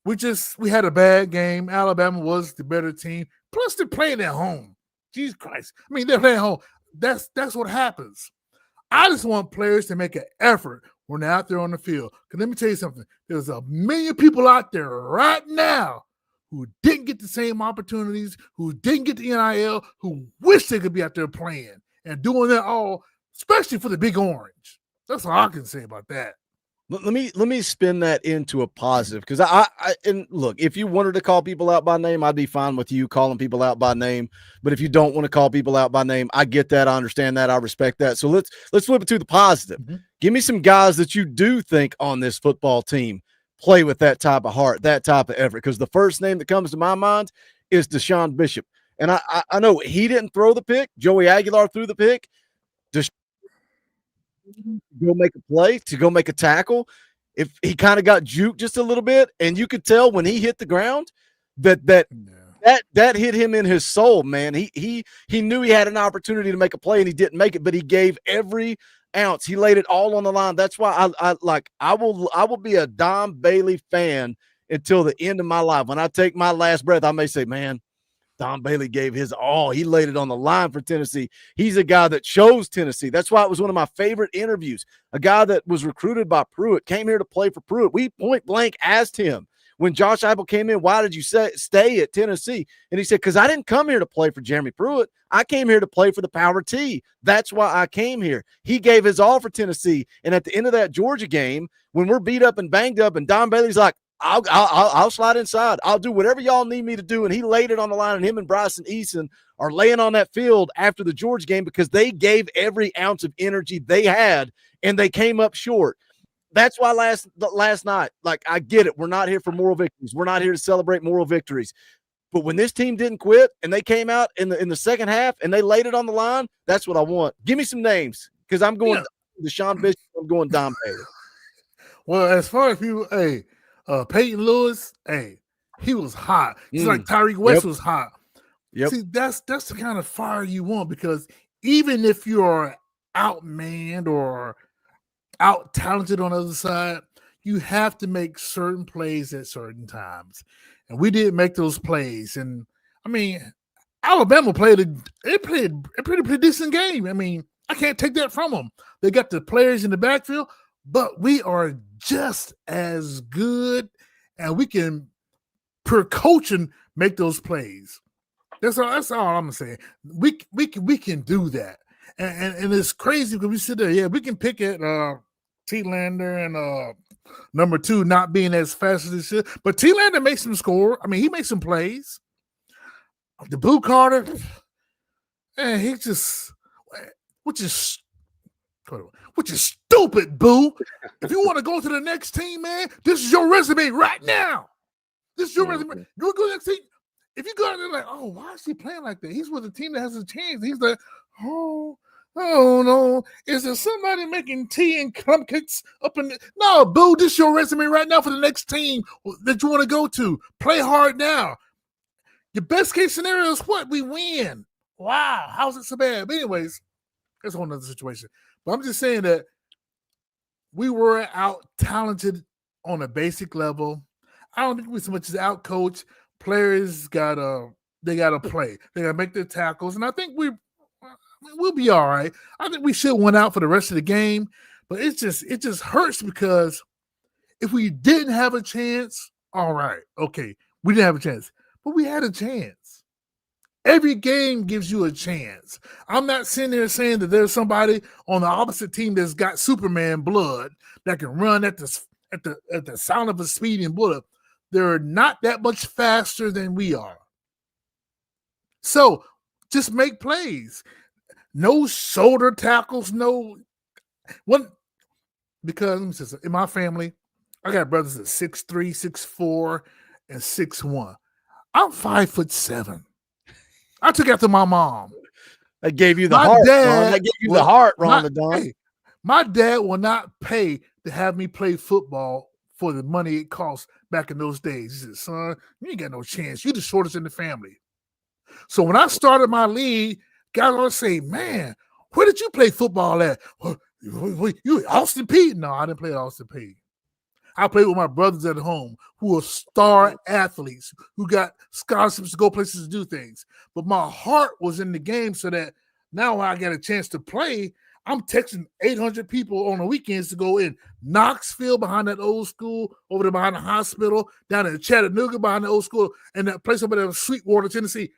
We had a bad game. Alabama was the better team. Plus, they're playing at home. Jesus Christ. I mean, they're playing at home. That's what happens. I just want players to make an effort when they're out there on the field. Because let me tell you something. There's a million people out there right now who didn't get the same opportunities, who didn't get the NIL, who wish they could be out there playing and doing that all, especially for the Big Orange. That's all I can say about that. Let me spin that into a positive because I and look, if you wanted to call people out by name, I'd be fine with you calling people out by name. But if you don't want to call people out by name, I get that, I understand that, I respect that. So let's flip it to the positive. Mm-hmm. Give me some guys that you do think on this football team play with that type of heart, that type of effort. Because the first name that comes to my mind is Deshaun Bishop, and I know he didn't throw the pick. Joey Aguilar threw the pick. Go make a play, to go make a tackle. If he kind of got juked just a little bit, and you could tell when he hit the ground that hit him in his soul, man. He knew he had an opportunity to make a play and he didn't make it, but he gave every ounce. He laid it all on the line. That's why I will be a Don Bailey fan until the end of my life. When I take my last breath, I may say, man, Don Bailey gave his all. He laid it on the line for Tennessee. He's a guy that chose Tennessee. That's why it was one of my favorite interviews. A guy that was recruited by Pruitt, came here to play for Pruitt. We point blank asked him when Josh Heupel came in, why did you stay at Tennessee? And he said, because I didn't come here to play for Jeremy Pruitt. I came here to play for the Power T. That's why I came here. He gave his all for Tennessee. And at the end of that Georgia game, when we're beat up and banged up, and Don Bailey's like, I'll slide inside. I'll do whatever y'all need me to do. And he laid it on the line, and him and Bryson Eason are laying on that field after the Georgia game because they gave every ounce of energy they had, and they came up short. That's why last night, like, I get it. We're not here for moral victories. We're not here to celebrate moral victories. But when this team didn't quit and they came out in the second half and they laid it on the line, that's what I want. Give me some names because I'm going Deshaun Bishop. I'm going Don Bailey. Well, as far as people, Peyton Lewis, he was hot. He's like Tyreek West was hot. Yep. See, that's the kind of fire you want because even if you're outmanned or out-talented on the other side, you have to make certain plays at certain times. And we didn't make those plays. And, I mean, Alabama played a pretty decent game. I mean, I can't take that from them. They got the players in the backfield, but we are just as good, and we can, per coaching, make those plays. That's all I'm saying. We can do that. And it's crazy because we sit there, we can pick at T-Lander and number 2 not being as fast as he should. But T-Lander makes him score. I mean, he makes some plays. The Blue Carter, and he just, which is stupid, Boo. If you want to go to the next team, man, this is your resume right now. This is your resume. You go to the next team. If you go there like, oh, why is he playing like that? He's with a team that has a chance. He's like, oh no. Is there somebody making tea and cupcakes up in No, Boo, this is your resume right now for the next team that you want to go to. Play hard now. Your best case scenario is what? We win. Wow, how's it so bad? But anyways, that's a whole nother situation. But I'm just saying that we were out-talented on a basic level. I don't think we so much as out-coached. Players gotta play. They gotta make their tackles, and I think we'll be all right. I think we should win out for the rest of the game, but it just hurts because If we didn't have a chance, all right, okay, we didn't have a chance, but we had a chance. Every game gives you a chance. I'm not sitting there saying that there's somebody on the opposite team that's got Superman blood that can run at the sound of a speeding bullet. They're not that much faster than we are. So just make plays. No shoulder tackles, no one. Because in my family, I got brothers that 6'3", 6'4", and 6'1". I'm 5'7". I took after my mom. That gave you the heart, Ron. That gave you the heart, Ron the Don. Hey, my dad will not pay to have me play football for the money it cost back in those days. He said, son, you ain't got no chance. You the shortest in the family. So when I started my league, guys always say, man, where did you play football at? You Austin Peay? No, I didn't play at Austin Peay. I played with my brothers at home who are star athletes, who got scholarships to go places to do things. But my heart was in the game so that now when I get a chance to play, I'm texting 800 people on the weekends to go in Knoxville behind that old school, over there behind the hospital, down in Chattanooga behind the old school, and that place over there in Sweetwater, Tennessee.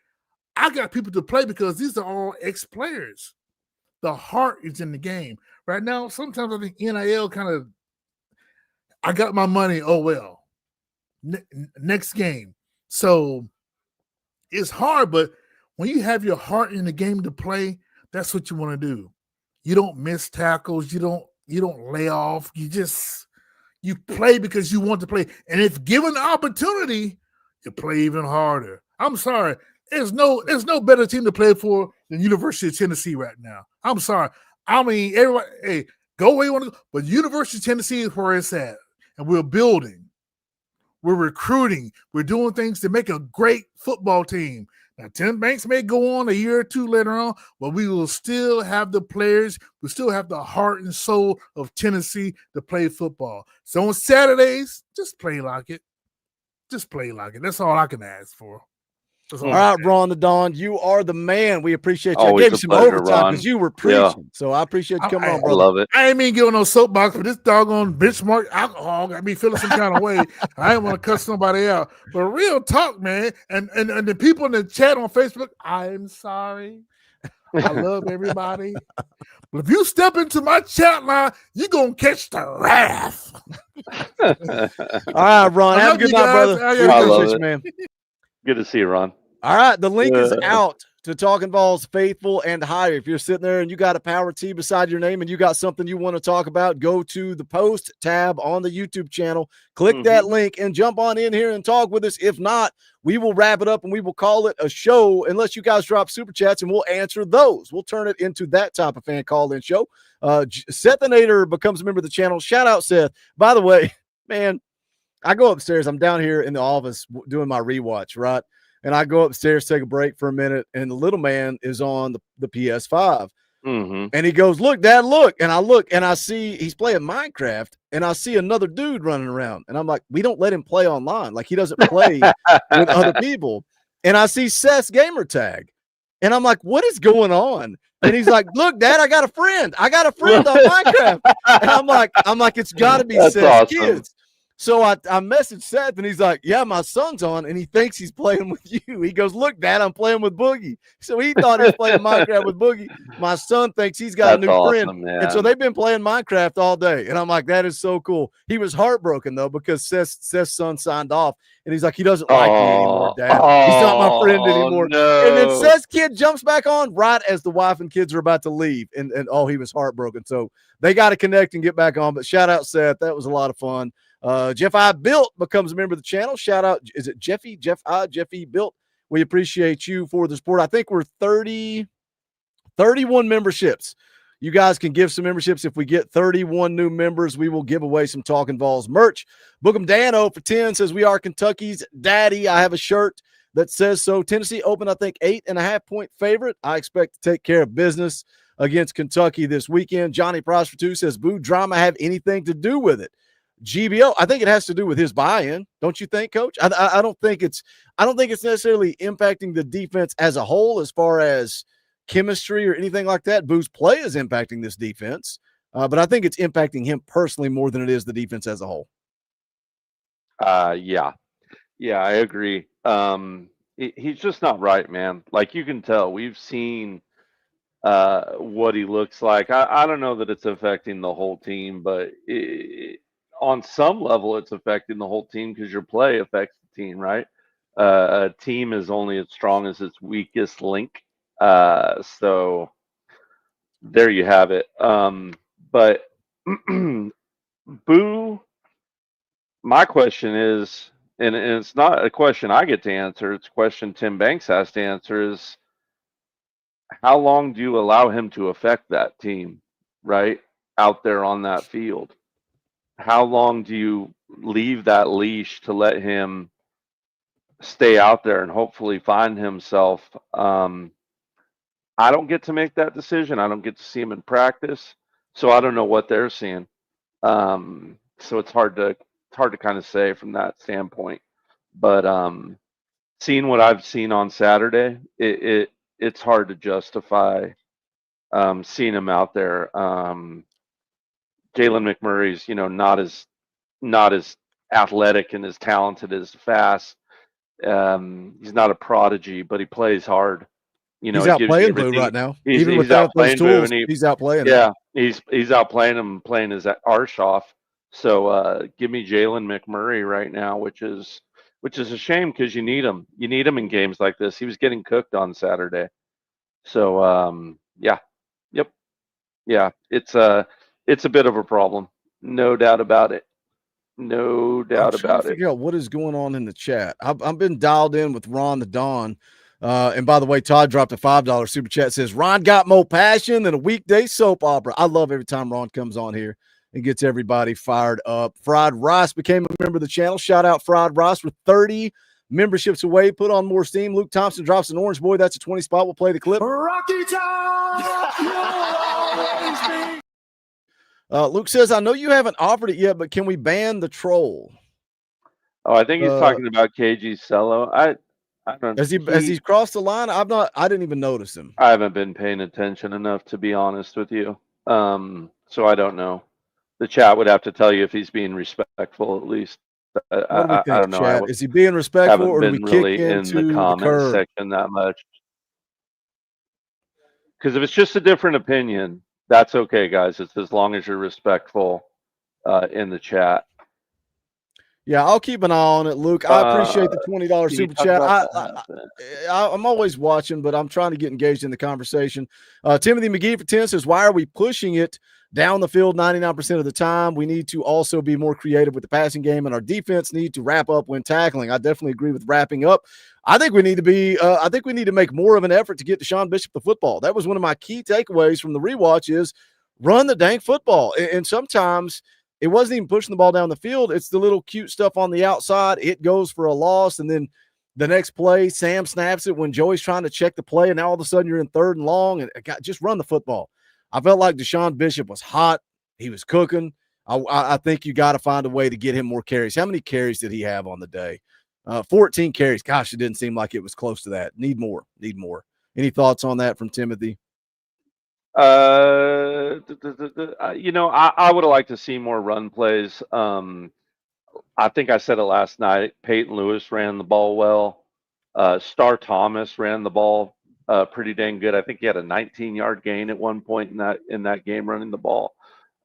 I got people to play because these are all ex-players. The heart is in the game. Right now, sometimes I think NIL kind of, I got my money, oh well. Next game. So it's hard, but when you have your heart in the game to play, that's what you want to do. You don't miss tackles. You don't lay off. You play because you want to play. And if given the opportunity, you play even harder. I'm sorry. There's no better team to play for than University of Tennessee right now. I'm sorry. I mean, everybody, hey, go where you want to go. But University of Tennessee is where it's at. And we're building. We're recruiting. We're doing things to make a great football team. Now, Tim Banks may go on a year or two later on, but we will still have the players. We still have the heart and soul of Tennessee to play football. So on Saturdays, just play like it. Just play like it. That's all I can ask for. All right, Ron the Don, you are the man. We appreciate you. Always I gave you some pleasure, overtime because you were preaching. Yeah. So I appreciate you coming on, I brother. love it. I ain't mean giving no soapbox, but this doggone benchmark alcohol got me feeling some kind of way. I ain't want to cuss somebody out. But real talk, man. And the people in the chat on Facebook, I'm sorry. I love everybody. But if you step into my chat line, you're going to catch the wrath. All right, Ron. Have a good night, brother. I love it. You, man. Good to see you, Ron. All right, the link is out to Talkin VAWLS Faithful and Higher. If you're sitting there and you got a power T beside your name and you got something you want to talk about, go to the post tab on the YouTube channel, click that link, and jump on in here and talk with us. If not, we will wrap it up and we will call it a show unless you guys drop super chats, and we'll answer those. We'll turn it into that type of fan call-in show. Seth the Nader becomes a member of the channel. Shout out, Seth. By the way, man, I go upstairs. I'm down here in the office doing my rewatch, right? And I go upstairs, take a break for a minute, and the little man is on the PS5. And he goes, look, Dad, look. And I look, and I see he's playing Minecraft, and I see another dude running around. And I'm like, we don't let him play online. Like, he doesn't play with other people. And I see Seth's gamer tag. And I'm like, what is going on? And he's like, look, Dad, I got a friend. I got a friend on Minecraft. And I'm like, it's got to be Seth's awesome. kids. So I messaged Seth, and he's like, yeah, my son's on, and he thinks he's playing with you. He goes, look, Dad, I'm playing with Boogie. So he thought he was playing Minecraft with Boogie. My son thinks he's got a new friend. Man. And so they've been playing Minecraft all day. And I'm like, that is so cool. He was heartbroken, though, because Seth's son signed off, and he's like, he doesn't like me anymore, Dad. He's not my friend anymore. No. And then Seth's kid jumps back on right as the wife and kids are about to leave. And he was heartbroken. So they got to connect and get back on. But shout out, Seth. That was a lot of fun. Jeff I. Built becomes a member of the channel. Shout out. Is it Jeffy? Jeffy Built. We appreciate you for the support. I think we're 31 memberships. You guys can give some memberships. If we get 31 new members, we will give away some Talkin VAWLS merch. Bookham Dano for 10 says, we are Kentucky's daddy. I have a shirt that says so. Tennessee open, I think, 8.5-point favorite. I expect to take care of business against Kentucky this weekend. Johnny Price for 2 says, boo drama have anything to do with it? GBO, I think it has to do with his buy-in. Don't you think, Coach? I don't think it's necessarily impacting the defense as a whole as far as chemistry or anything like that. Boo's play is impacting this defense, but I think it's impacting him personally more than it is the defense as a whole. Yeah, I agree. He's just not right, man. Like you can tell, we've seen what he looks like. I don't know that it's affecting the whole team, but on some level, it's affecting the whole team because your play affects the team, right? A team is only as strong as its weakest link. So there you have it. But Boo, my question is, and it's not a question I get to answer, it's a question Tim Banks has to answer is how long do you allow him to affect that team, right? Out there on that field? How long do you leave that leash to let him stay out there and hopefully find himself? I don't get to make that decision. I don't get to see him in practice, so I don't know what they're seeing. So it's hard to kind of say from that standpoint. But seeing what I've seen on Saturday, it's hard to justify seeing him out there. Jalen McMurray's, not as athletic and as talented as fast. He's not a prodigy, but he plays hard. He's He gives you outplaying Blue everything. right now. He's Even he's without those outplaying Boo, tools, and he's outplaying him. yeah, he's outplaying him, playing his arse off. So give me Jalen McMurray right now, which is a shame because you need him. You need him in games like this. He was getting cooked on Saturday. So yeah, yep, yeah. It's a bit of a problem, no doubt about it. No I'm doubt trying to about it. figure out what is going on in the chat. I've been dialed in with Ron the Don. And by the way, Todd dropped a $5 super chat. Says Ron got more passion than a weekday soap opera. I love every time Ron comes on here and gets everybody fired up. Fried Rice became a member of the channel. Shout out Fried Rice with 30 memberships away. Put on more steam. Luke Thompson drops an orange boy. That's a 20 spot. We'll play the clip. Rocky Top. Luke says, I know you haven't offered it yet, but can we ban the troll? Oh, I think he's talking about KG Cello. I don't. Has he crossed the line? I didn't even notice him. I haven't been paying attention enough, to be honest with you. So I don't know. The chat would have to tell you if he's being respectful, at least. I don't know. Chat? Is he being respectful, or do we kick really into in the comment section that much? Because if it's just a different opinion, that's okay, guys. It's as long as you're respectful in the chat. Yeah, I'll keep an eye on it, Luke. I appreciate the $20 super chat. I'm always watching, but I'm trying to get engaged in the conversation. Timothy McGee for 10 says, why are we pushing it down the field 99% of the time? We need to also be more creative with the passing game, and our defense need to wrap up when tackling. I definitely agree with wrapping up. I think we need to be. I think we need to make more of an effort to get Deshaun Bishop the football. That was one of my key takeaways from the rewatch: is run the dang football. And sometimes it wasn't even pushing the ball down the field. It's the little cute stuff on the outside. It goes for a loss, and then the next play, Sam snaps it when Joey's trying to check the play, and now all of a sudden you're in 3rd and long, and just run the football. I felt like Deshaun Bishop was hot. He was cooking. I think you got to find a way to get him more carries. How many carries did he have on the day? 14 carries. Gosh, it didn't seem like it was close to that. Need more. Any thoughts on that from Timothy? I would have liked to see more run plays. I think I said it last night. Peyton Lewis ran the ball well. Star Thomas ran the ball pretty dang good. I think he had a 19-yard gain at one point in that game running the ball.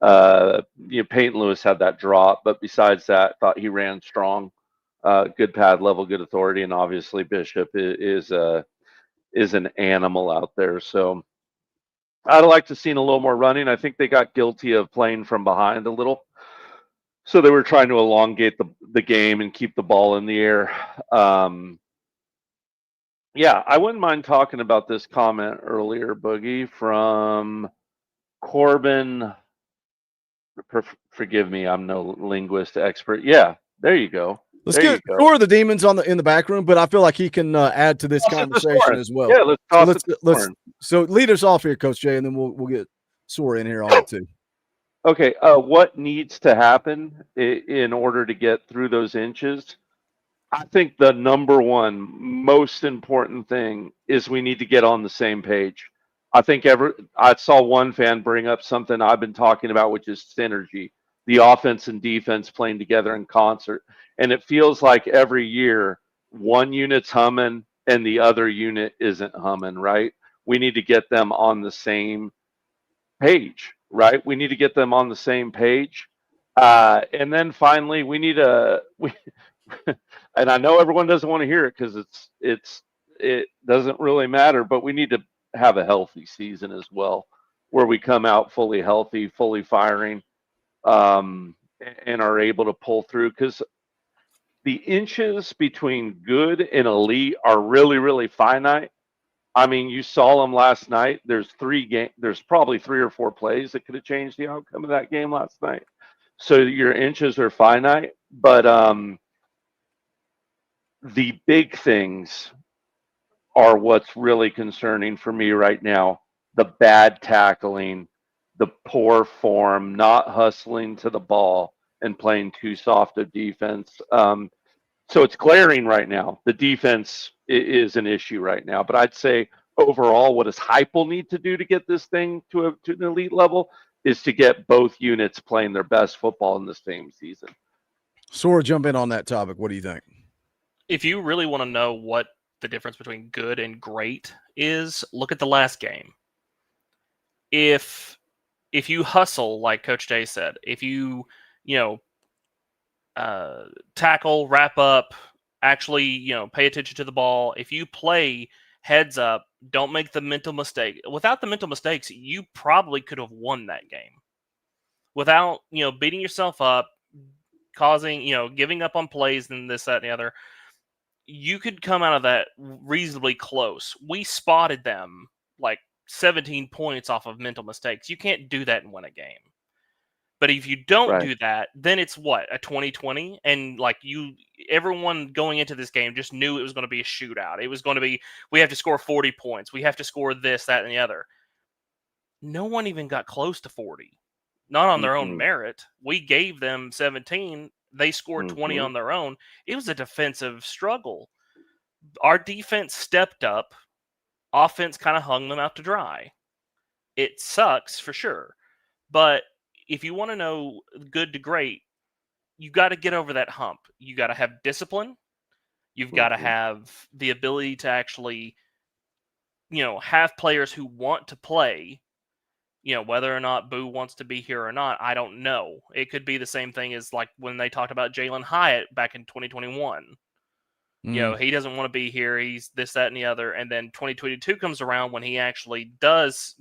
Peyton Lewis had that drop, but besides that, thought he ran strong. Good pad level, good authority, and obviously Bishop is an animal out there. So I'd like to see a little more running. I think they got guilty of playing from behind a little. So they were trying to elongate the game and keep the ball in the air. Yeah, I wouldn't mind talking about this comment earlier, Boogie, from Corbin. Forgive me, I'm no linguist expert. Yeah, there you go. Let's get Score the Demons in the back room, but I feel like he can add to this conversation as well. Yeah, let's lead us off here, Coach Jay, and then we'll get Sore in here on it too. Okay, what needs to happen in order to get through those inches? I think the number one most important thing is we need to get on the same page. I think I saw one fan bring up something I've been talking about, which is synergy. the offense and defense playing together in concert. And it feels like every year one unit's humming and the other unit isn't humming, right? We need to get them on the same page, right? We need to get them on the same page. And then finally, and I know everyone doesn't want to hear it because it doesn't really matter, but we need to have a healthy season as well, where we come out fully healthy, fully firing, and are able to pull through. Because the inches between good and elite are really, really finite. I mean, you saw them last night. There's probably 3 or 4 plays that could have changed the outcome of that game last night. So your inches are finite, but the big things are what's really concerning for me right now. The bad tackling, the poor form, not hustling to the ball, and playing too soft a defense. So it's glaring right now. The defense is an issue right now. But I'd say overall, what does Heupel need to do to get this thing to an elite level is to get both units playing their best football in the same season. Sora, jump in on that topic. What do you think? If you really want to know what the difference between good and great is, look at the last game. If you hustle, like Coach Jay said, if you tackle, wrap up, actually, pay attention to the ball. If you play heads up, don't make the mental mistake. Without the mental mistakes, you probably could have won that game. Without, beating yourself up, causing, giving up on plays and this, that, and the other, you could come out of that reasonably close. We spotted them like 17 points off of mental mistakes. You can't do that and win a game. But if you don't do that, then it's what, a 20-20? And everyone going into this game just knew it was going to be a shootout. It was going to be, we have to score 40 points. We have to score this, that, and the other. No one even got close to 40. Not on their own merit. We gave them 17. They scored 20 on their own. It was a defensive struggle. Our defense stepped up. Offense kind of hung them out to dry. It sucks for sure. But if you want to know good to great, you got to get over that hump. You got to have discipline. You've got to have the ability to actually, have players who want to play. Whether or not Boo wants to be here or not, I don't know. It could be the same thing as like when they talked about Jalen Hyatt back in 2021. He doesn't want to be here. He's this, that, and the other. And then 2022 comes around when he actually does,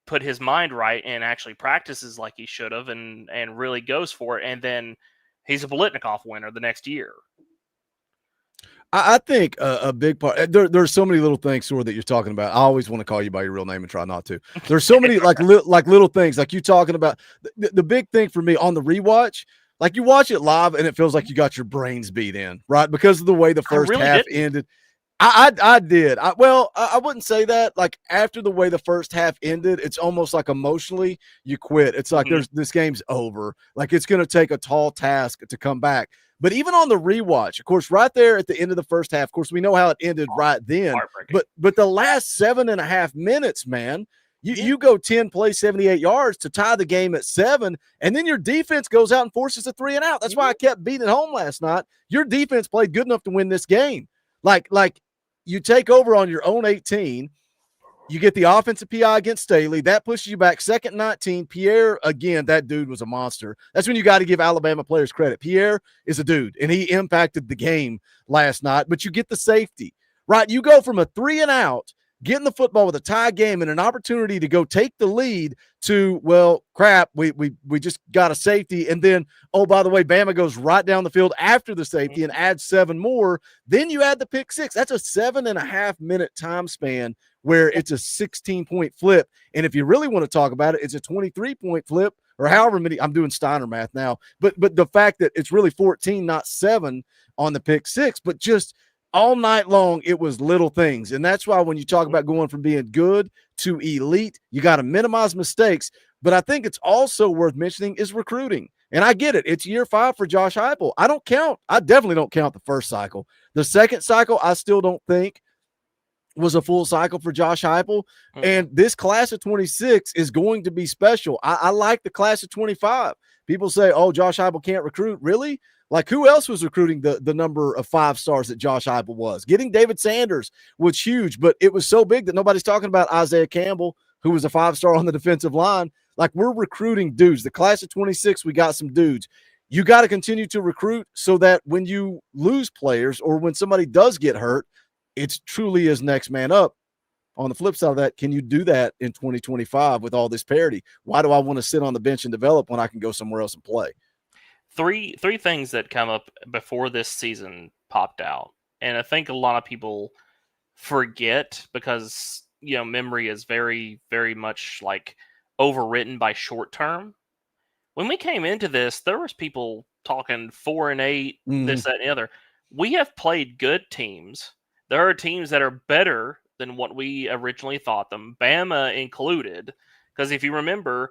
put his mind right and actually practices like he should have and really goes for it. And then he's a Biletnikoff winner the next year. I think a big part there's so many little things, Sora, that you're talking about. I always want to call you by your real name and try not to. There's so many little things like you talking about. The big thing for me on the rewatch, like you watch it live and it feels like you got your brains beat in, right? Because of the way the first half ended. I did. I wouldn't say that. Like after the way the first half ended, it's almost like emotionally you quit. It's like this game's over. Like it's going to take a tall task to come back. But even on the rewatch, of course, right there at the end of the first half, of course, we know how it ended right then. But the last 7.5 minutes, man, you go 10 plays, 78 yards to tie the game at 7, and then your defense goes out and forces a 3 and out. That's why I kept beating it home last night. Your defense played good enough to win this game. Like you take over on your own 18. You get the offensive PI against Staley. That pushes you back 2nd and 19. Pierre, again, that dude was a monster. That's when you got to give Alabama players credit. Pierre is a dude, and he impacted the game last night. But you get the safety, right? You go from a 3 and out, getting the football with a tie game and an opportunity to go take the lead to, well, crap, we just got a safety. And then, oh, by the way, Bama goes right down the field after the safety and adds 7 more. Then you add the pick 6. That's a 7.5 minute time span where it's a 16-point flip. And if you really want to talk about it, it's a 23-point flip or however many. I'm doing Steiner math now. But the fact that it's really 14, not 7 on the pick 6, but just all night long, it was little things. And that's why when you talk about going from being good to elite, you got to minimize mistakes. But I think it's also worth mentioning is recruiting. And I get it. It's year 5 for Josh Heupel. I definitely don't count the first cycle. The second cycle, I still don't think was a full cycle for Josh Heupel. And this class of 26 is going to be special. I like the class of 25. People say, oh, Josh Heupel can't recruit. Really? Like, who else was recruiting the number of 5 stars that Josh Heupel was? Getting David Sanders was huge, but it was so big that nobody's talking about Isaiah Campbell, who was a 5-star on the defensive line. Like, we're recruiting dudes. The class of 26, we got some dudes. You got to continue to recruit so that when you lose players or when somebody does get hurt, it's truly is next man up. On the flip side of that, can you do that in 2025 with all this parity? Why do I want to sit on the bench and develop when I can go somewhere else and play? Three things that come up before this season popped out, and I think a lot of people forget because memory is very, very much like overwritten by short term. When we came into this, there was people talking 4-8, this, that, and the other. We have played good teams. There are teams that are better than what we originally thought them, Bama included. Because if you remember,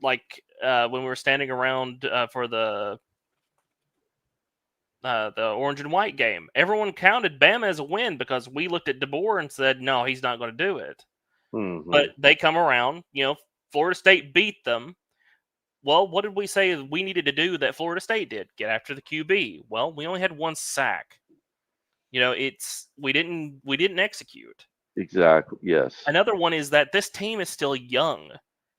like when we were standing around for the orange and white game, everyone counted Bama as a win because we looked at DeBoer and said, no, he's not going to do it. But they come around, Florida State beat them. Well, what did we say we needed to do that Florida State did? Get after the QB. Well, we only had 1 sack. We didn't execute. Exactly. Yes. Another one is that this team is still young.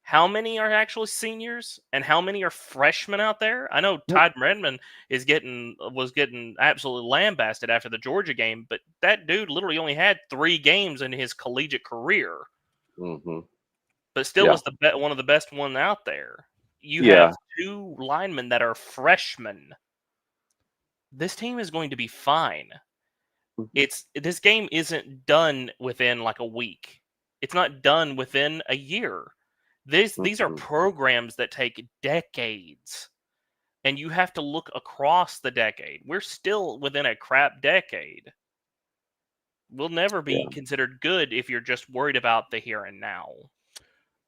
How many are actually seniors and how many are freshmen out there? I know Todd Redmond was getting absolutely lambasted after the Georgia game, but that dude literally only had 3 games in his collegiate career. But still was one of the best one out there. You have 2 linemen that are freshmen. This team is going to be fine. This game isn't done within like a week. It's not done within a year. These are programs that take decades, and you have to look across the decade. We're still within a crap decade. We'll never be considered good if you're just worried about the here and now.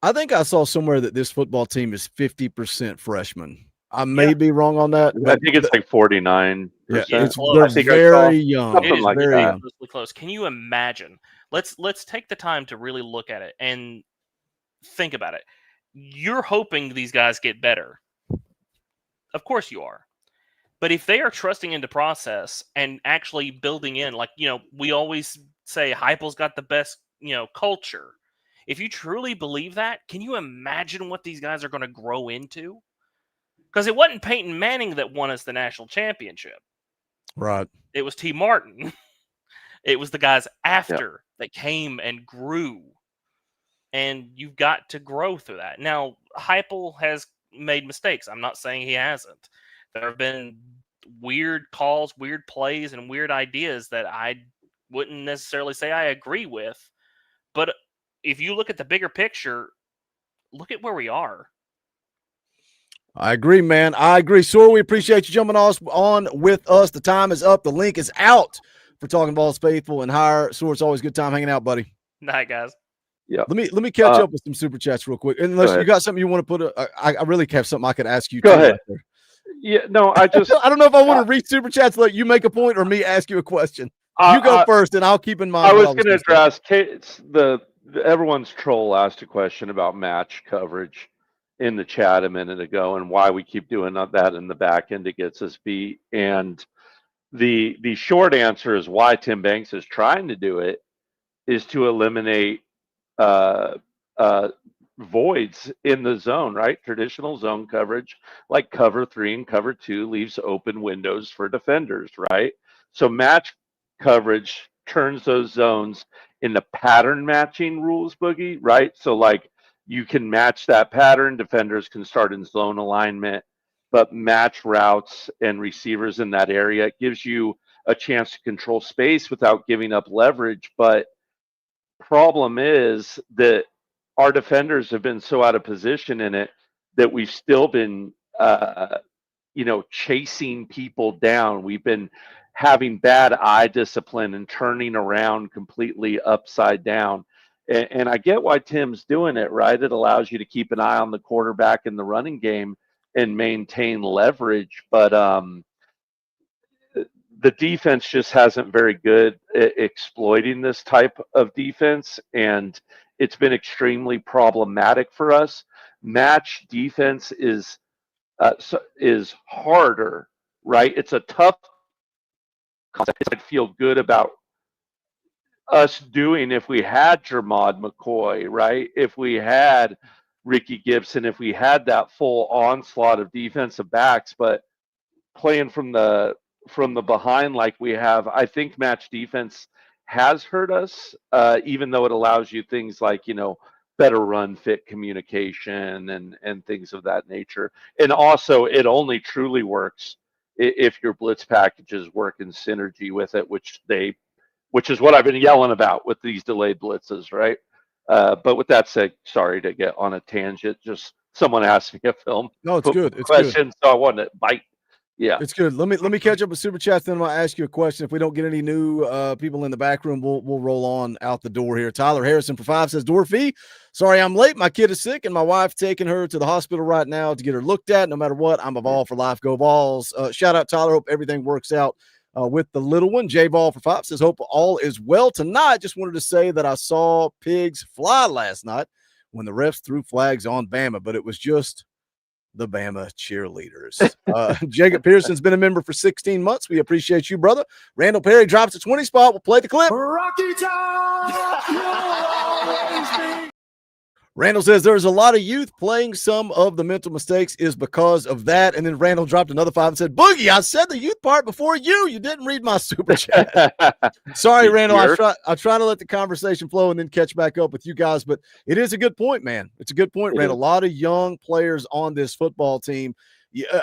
I think I saw somewhere that this football team is 50% freshmen. I may be wrong on that. I think it's like 49%. Yeah, they're very young. It is like very that. close. Can you imagine? Let's take the time to really look at it and think about it. You're hoping these guys get better. Of course you are. But if they are trusting in the process and actually building in, like, we always say Heupel's got the best, culture. If you truly believe that, can you imagine what these guys are going to grow into? Because it wasn't Peyton Manning that won us the national championship. Right. It was T. Martin. It was the guys after that came and grew. And you've got to grow through that. Now, Heupel has made mistakes. I'm not saying he hasn't. There have been weird calls, weird plays, and weird ideas that I wouldn't necessarily say I agree with. But if you look at the bigger picture, look at where we are. I agree, man. I agree. Sor, we appreciate you jumping on with us. The time is up. The link is out for Talkin Vols Faithful and Higher. Sor, it's always a good time hanging out, buddy. Night, guys. Yeah. Let me catch up with some super chats real quick. Unless you got something you want to put. I really have something I could ask you. Go ahead. Yeah. No, I just. I don't know if I want to read super chats. Let you make a point or me ask you a question. You go first, and I'll keep in mind. I was going to address everyone's troll asked a question about match coverage in the chat a minute ago and why we keep doing that in the back end. It gets us beat. And the short answer is why Tim Banks is trying to do it is to eliminate voids in the zone, right? Traditional zone coverage like cover 3 and cover 2 leaves open windows for defenders, right? So match coverage turns those zones into pattern matching rules, Boogie, right? So like you can match that pattern, defenders can start in zone alignment, but match routes and receivers in that area. It gives you a chance to control space without giving up leverage. But problem is that our defenders have been so out of position in it that we've still been, chasing people down. We've been having bad eye discipline and turning around completely upside down. And I get why Tim's doing it, right? It allows you to keep an eye on the quarterback in the running game and maintain leverage. But the defense just hasn't very good at exploiting this type of defense, and it's been extremely problematic for us. Match defense is harder, right? It's a tough concept. I'd feel good about us doing if we had Jermod McCoy, right? If we had Ricky Gibson, if we had that full onslaught of defensive backs, but playing from the behind like we have, I think match defense has hurt us, even though it allows you things like, better run fit communication and things of that nature. And also, it only truly works if your blitz packages work in synergy with it, which is what I've been yelling about with these delayed blitzes, right? But with that said, sorry to get on a tangent. Just someone asked me a film. No, it's good. It's question, good. so I wanted to bite. Yeah, it's good. Let me catch up with super chats. Then I'll ask you a question. If we don't get any new people in the back room, we'll roll on out the door here. Tyler Harrison for 5 says, Dorothy, sorry I'm late. My kid is sick, and my wife taking her to the hospital right now to get her looked at. No matter what, I'm a Vol for life. Go Vols. Shout out Tyler. Hope everything works out with the little one. J Vol for 5 says, hope all is well tonight. Just wanted to say that I saw pigs fly last night when the refs threw flags on Bama, but it was just the Bama cheerleaders. Jacob Pearson's been a member for 16 months. We appreciate you, brother. Randall Perry drops a 20 spot. We'll play the clip. Rocky Top! Randall says there's a lot of youth playing. Some of the mental mistakes is because of that. And then Randall dropped another 5 and said, Boogie, I said the youth part before you. You didn't read my super chat. Sorry, Randall. I try to let the conversation flow and then catch back up with you guys. But it is a good point, man. It's a good point, Randall. A lot of young players on this football team.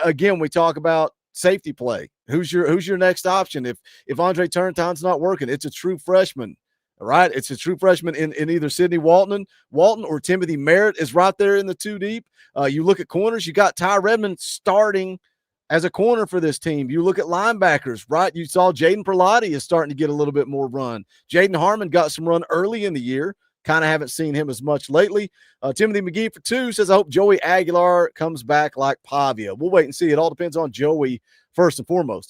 Again, we talk about safety play. Who's your next option? If Andre Turntime's not working, it's a true freshman. All right, it's a true freshman in either Sidney Walton or Timothy Merritt is right there in the 2 deep. You look at corners, you got Ty Redmond starting as a corner for this team. You look at linebackers, right? You saw Jaden Perlotti is starting to get a little bit more run. Jaden Harmon got some run early in the year. Kind of haven't seen him as much lately. Timothy McGee for 2 says, I hope Joey Aguilar comes back like Pavia. We'll wait and see. It all depends on Joey first and foremost.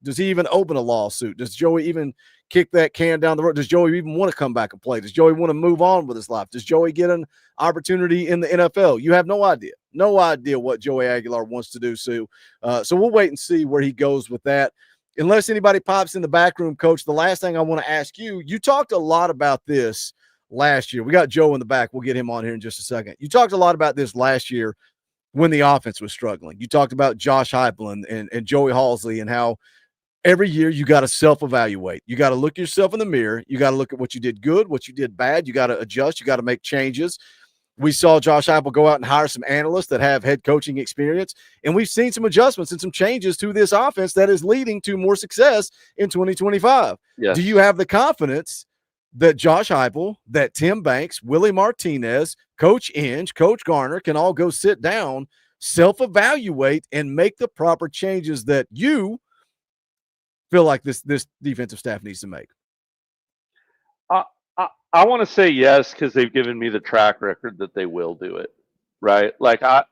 Does he even open a lawsuit? Does Joey even kick that can down the road? Does Joey even want to come back and play? Does Joey want to move on with his life? Does Joey get an opportunity in the NFL? You have no idea what Joey Aguilar wants to do, Sue. So we'll wait and see where he goes with that. Unless anybody pops in the back room, Coach, the last thing I want to ask you, you talked a lot about this last year. We got Joe in the back. We'll get him on here in just a second. You talked a lot about this last year when the offense was struggling. You talked about Josh Heupel and Joey Halsley and how every year you got to self-evaluate. You got to look yourself in the mirror. You got to look at what you did good, what you did bad. You got to adjust. You got to make changes. We saw Josh Heupel go out and hire some analysts that have head coaching experience, and we've seen some adjustments and some changes to this offense that is leading to more success in 2025. Yes. Do you have the confidence that Josh Heupel, that Tim Banks, Willie Martinez, Coach Inge, Coach Garner can all go sit down, self-evaluate, and make the proper changes that you feel like this defensive staff needs to make? I want to say yes, because they've given me the track record that they will do it, right? Like I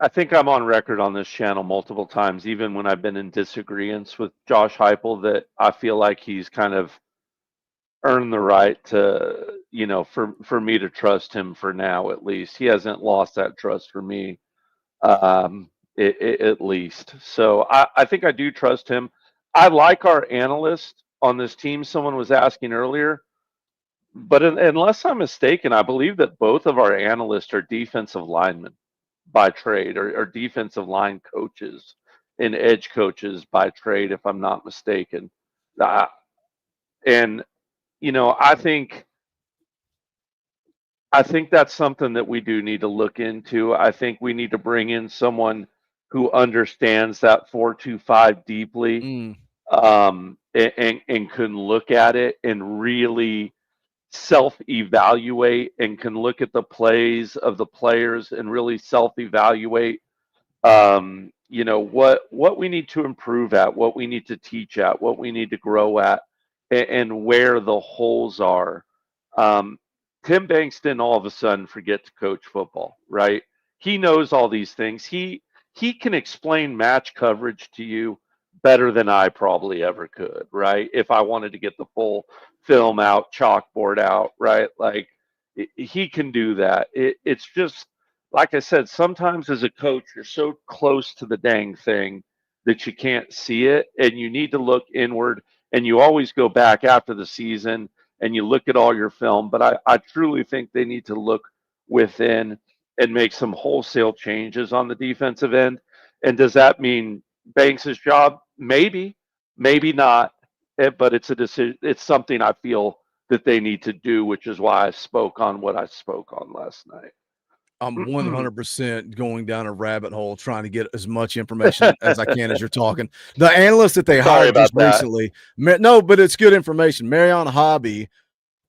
think I'm on record on this channel multiple times, even when I've been in disagreements with Josh Heupel, that I feel like he's kind of earned the right to, for me to trust him for now, at least. He hasn't lost that trust for me, at least. So I think I do trust him. I like our analyst on this team. Someone was asking earlier, but unless I'm mistaken, I believe that both of our analysts are defensive linemen by trade, or defensive line coaches and edge coaches by trade, if I'm not mistaken. And I think that's something that we do need to look into. I think we need to bring in someone who understands that 4-2-5 deeply, and can look at it and really self-evaluate, and can look at the plays of the players and really self-evaluate what we need to improve at, what we need to teach at, what we need to grow at, and where the holes are. Tim Banks didn't all of a sudden forget to coach football, right? He knows all these things. He can explain match coverage to you better than I probably ever could, right? If I wanted to get the full film out, chalkboard out, right? Like he can do that. It's just like I said, sometimes as a coach, you're so close to the dang thing that you can't see it, and you need to look inward. And you always go back after the season and you look at all your film. But I truly think they need to look within and make some wholesale changes on the defensive end. And does that mean Banks's job? Maybe, maybe not. But it's a decision. It's something I feel that they need to do, which is why I spoke on what I spoke on last night. I'm 100% going down a rabbit hole trying to get as much information as I can as you're talking. The analyst that they hired just recently, no, but it's good information. Marion Hobby,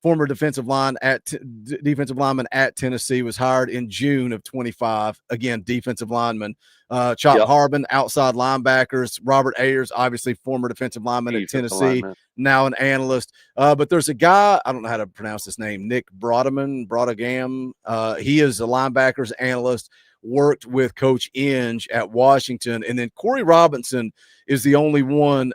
former defensive lineman at Tennessee, was hired in June of 25. Again, defensive lineman. Chop Harbin, outside linebackers. Robert Ayers, obviously former defensive lineman at Tennessee, now an analyst. But there's a guy, I don't know how to pronounce his name, Nick Brodagam. He is a linebackers analyst, worked with Coach Inge at Washington. And then Corey Robinson is the only one.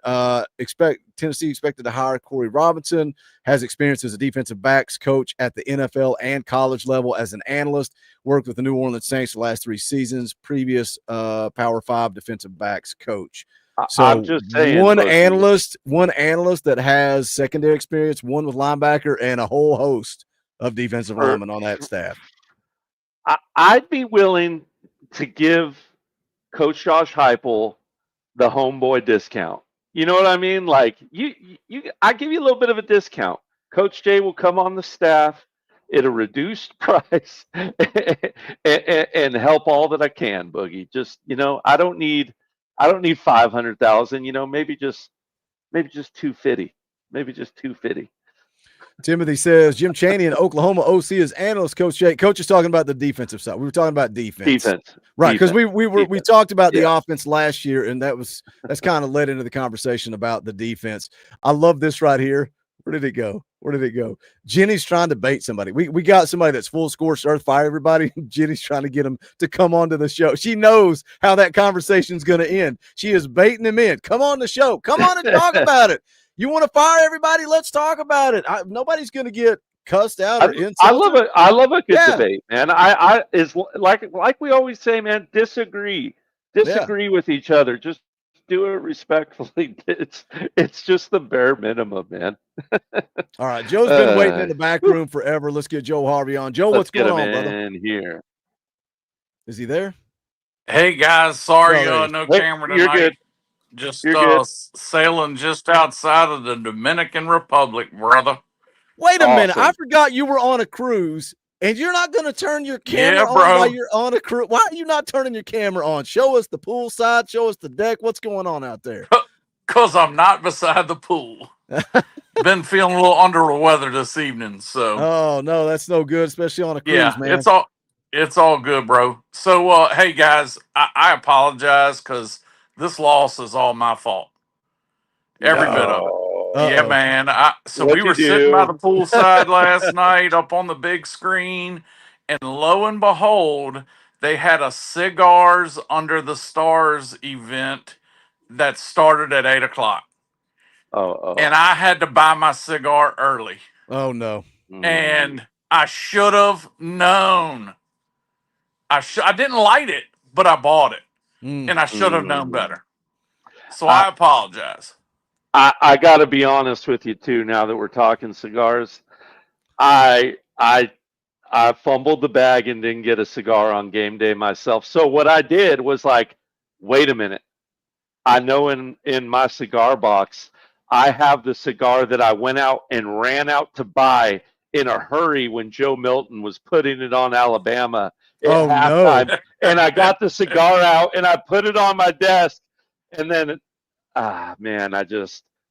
Tennessee expected to hire Corey Robinson, has experience as a defensive backs coach at the NFL and college level as an analyst, worked with the New Orleans Saints the last 3 seasons, previous Power 5 defensive backs coach. So I'm just saying, one analyst that has secondary experience, one with linebacker, and a whole host of defensive linemen on that staff. I'd be willing to give Coach Josh Heupel the homeboy discount. You know what I mean? Like I give you a little bit of a discount. Coach Jay will come on the staff at a reduced price and help all that I can, Boogie. Just, I don't need 500,000, maybe just 250. Maybe just 250. Timothy says Jim Chaney in Oklahoma OC is analyst. Coach Jay. Coach is talking about the defensive side. We were talking about defense. Right? Because we talked about the offense last year, and that's kind of led into the conversation about the defense. I love this right here. Where did it go? Jenny's trying to bait somebody. We got somebody that's full scorched earth fire, everybody. Jenny's trying to get him to come onto the show. She knows how that conversation's going to end. She is baiting him in. Come on the show. Come on and talk about it. You want to fire everybody? Let's talk about it. Nobody's going to get cussed out or insulted. I love a good debate, man. I is like we always say, man. Disagree with each other. Just do it respectfully. It's just the bare minimum, man. All right, Joe's been waiting in the back room forever. Let's get Joe Harvey on. Joe, what's going on, brother? In here. Is he there? Hey guys, sorry, no camera tonight. You're good. Just sailing just outside of the Dominican Republic, brother. Wait a minute. I forgot you were on a cruise, and you're not going to turn your camera on while you're on a cruise. Why are you not turning your camera on? Show us the pool side. Show us the deck. What's going on out there? Because I'm not beside the pool. Been feeling a little under the weather this evening. So. Oh, no, that's no good, especially on a cruise, man. It's all good, bro. So, hey, guys, I apologize because this loss is all my fault. Every bit of it. Yeah, man. We were sitting by the poolside last night up on the big screen, and lo and behold, they had a Cigars Under the Stars event that started at 8 o'clock. And I had to buy my cigar early. Oh, no. And I should have known. I didn't light it, but I bought it. And I should have known better. So I apologize. I got to be honest with you too. Now that we're talking cigars, I fumbled the bag and didn't get a cigar on game day myself. So what I did was like, wait a minute. I know in my cigar box, I have the cigar that I went out and ran out to buy in a hurry when Joe Milton was putting it on Alabama at halftime. No. And I got the cigar out and I put it on my desk. And then, man,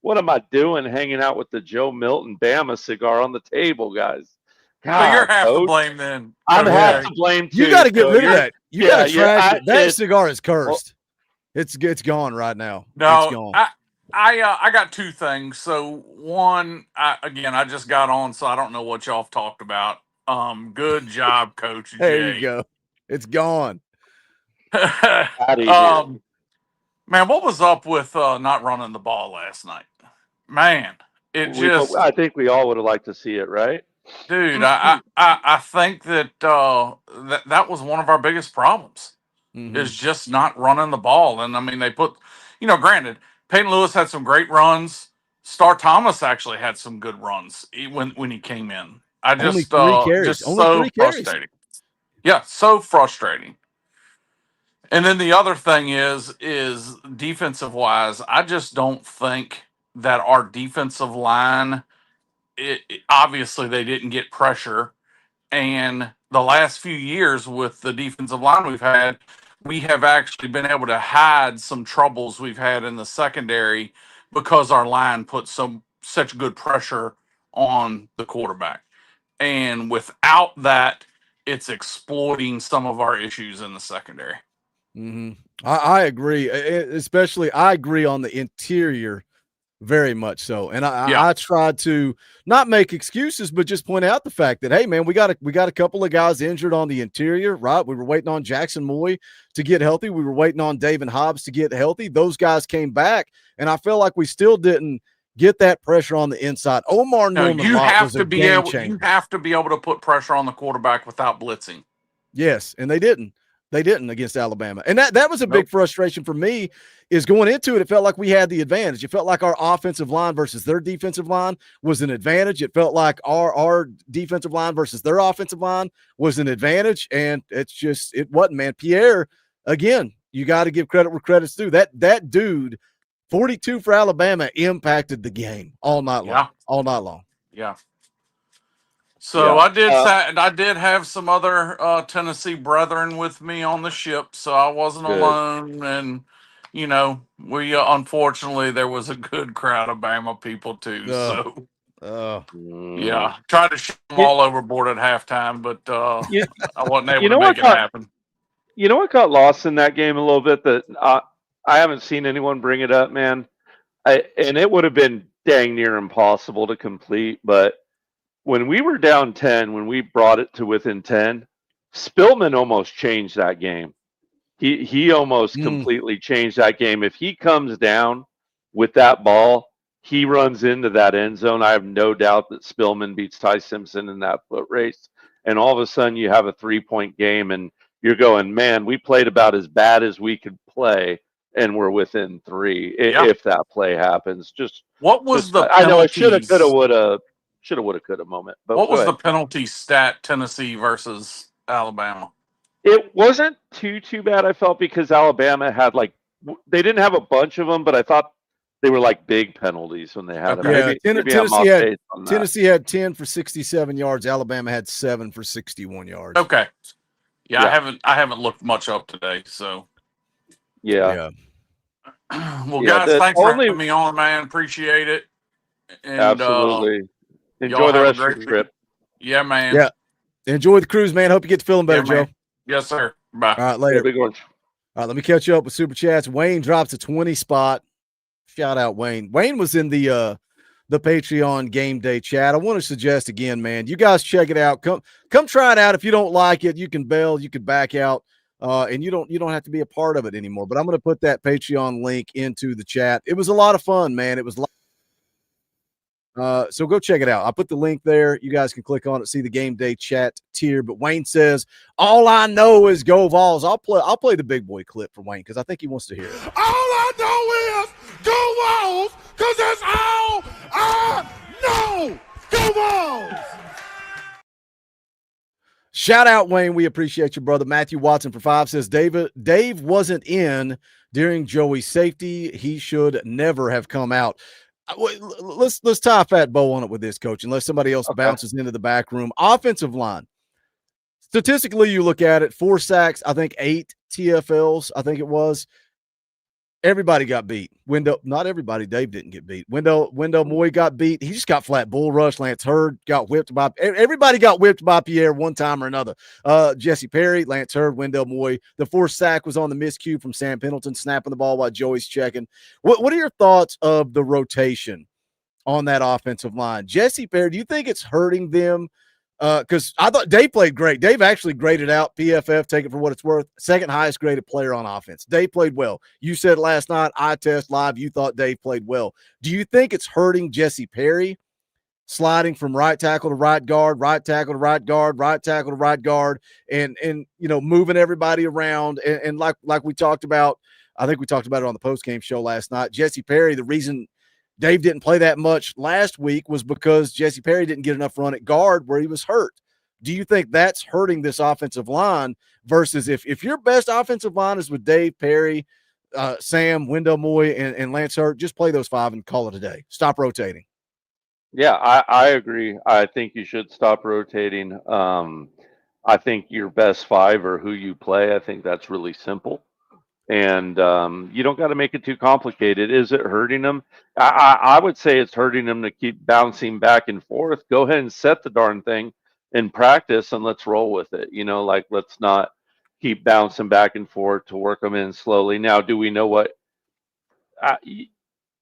what am I doing hanging out with the Joe Milton Bama cigar on the table, guys? God, so you're half to blame then. I'm half to blame too. You got to get rid of that. You got to trash it. That cigar is cursed. It's gone right now. No, it's gone. I got 2 things. So one, I just got on, so I don't know what y'all have talked about. Good job, Coach. There you go. It's gone. Man, what was up with not running the ball last night? Man, it just, I think we all would have liked to see it, right? dude. I think that that was one of our biggest problems. Is just not running the ball. And I mean, they put, granted, Peyton Lewis had some great runs. Star Thomas actually had some good runs when he came in. I Only just, 3 carries. just Only so 3 carries. frustrating. Yeah, so frustrating. And then the other thing is defensive wise, I just don't think that our defensive line, obviously they didn't get pressure. And the last few years with the defensive line we've had, we have actually been able to hide some troubles we've had in the secondary because our line put such good pressure on the quarterback. And without that, it's exploiting some of our issues in the secondary. I agree. Especially, I agree on the interior very much so. And I tried to not make excuses, but just point out the fact that, hey, man, we got a couple of guys injured on the interior, right? We were waiting on Jackson Moy to get healthy. We were waiting on David Hobbs to get healthy. Those guys came back, and I feel like we still didn't get that pressure on the inside. Omar Norman You have was a game changer. You have to be able to put pressure on the quarterback without blitzing. Yes, and they didn't. They didn't against Alabama. And that was a big frustration for me, is going into it, it felt like we had the advantage. It felt like our offensive line versus their defensive line was an advantage. It felt like our defensive line versus their offensive line was an advantage. And it wasn't, man. Pierre, again, you got to give credit where credit's due. That dude, 42 for Alabama, impacted the game all night long. All night long. Yeah. So I did have some other Tennessee brethren with me on the ship, so I wasn't alone. And we unfortunately there was a good crowd of Bama people too. Tried to shoot them all overboard at halftime, but I wasn't able to make it happen. You know what got lost in that game a little bit that I haven't seen anyone bring it up, man. And it would have been dang near impossible to complete, but when we were down 10, when we brought it to within 10, Spillman almost changed that game. He almost completely changed that game. If he comes down with that ball, he runs into that end zone. I have no doubt that Spillman beats Ty Simpson in that foot race. And all of a sudden you have a 3-point game and you're going, man, we played about as bad as we could play and we're within 3 if that play happens. I know it shoulda, coulda, woulda. Shoulda, woulda, coulda moment. But what was the penalty stat Tennessee versus Alabama? It wasn't too bad, I felt, because Alabama had they didn't have a bunch of them, but I thought they were big penalties when they had them. Tennessee had 10 for 67 yards. Alabama had 7 for 61 yards. Okay. Yeah. I haven't looked much up today, so. Yeah. Well, guys, thanks for having me on, man. Appreciate it. And, absolutely. Enjoy the rest of your trip. Yeah, man. Yeah. Enjoy the cruise, man. Hope you get to feeling better, Joe. Yes, sir. Bye. All right, later. Big one. All right, let me catch you up with Super Chats. Wayne drops a 20 spot. Shout out, Wayne. Wayne was in the Patreon game day chat. I want to suggest again, man, you guys check it out. Come try it out. If you don't like it, you can bail, you can back out, and you don't have to be a part of it anymore. But I'm going to put that Patreon link into the chat. It was a lot of fun, man. It was so go check it out. I'll put the link there. You guys can click on it, see the game day chat tier. But Wayne says, all I know is go Vols. I'll play the big boy clip for Wayne because I think he wants to hear it. All I know is go Vols, because that's all I know. Go Vols. Shout out, Wayne. We appreciate you, brother. Matthew Watson for 5 says, Dave wasn't in during Joey's safety. He should never have come out. Let's tie a fat bow on it with this, coach, unless somebody else bounces into the back room. Offensive line. Statistically, you look at it, 4 sacks, I think 8 TFLs, I think it was. Everybody got beat. Not everybody. Dave didn't get beat. Wendell Moy got beat. He just got flat bull rush. Lance Hurd got whipped by. Everybody got whipped by Pierre one time or another. Jesse Perry, Lance Hurd, Wendell Moy. The 4th sack was on the miscue from Sam Pendleton, snapping the ball while Joey's checking. What are your thoughts of the rotation on that offensive line? Jesse Perry, do you think it's hurting them Because I thought Dave played great. Dave actually graded out PFF, take it for what it's worth, second highest graded player on offense. Dave played well. You said last night, I test live, you thought Dave played well. Do you think it's hurting Jesse Perry sliding from right tackle to right guard, right tackle to right guard, right tackle to right guard, and moving everybody around? And like we talked about, I think we talked about it on the post-game show last night. Jesse Perry, the reason Dave didn't play that much last week was because Jesse Perry didn't get enough run at guard where he was hurt. Do you think that's hurting this offensive line versus if your best offensive line is with Dave, Perry, Sam, Wendell Moy, and Lance Hurt, just play those 5 and call it a day. Stop rotating. Yeah, I agree. I think you should stop rotating. I think your best 5 are who you play. I think that's really simple. And you don't got to make it too complicated. Is it hurting them? I would say it's hurting them to keep bouncing back and forth. Go ahead and set the darn thing in practice and let's roll with it. Let's not keep bouncing back and forth to work them in slowly. Now, do we know what?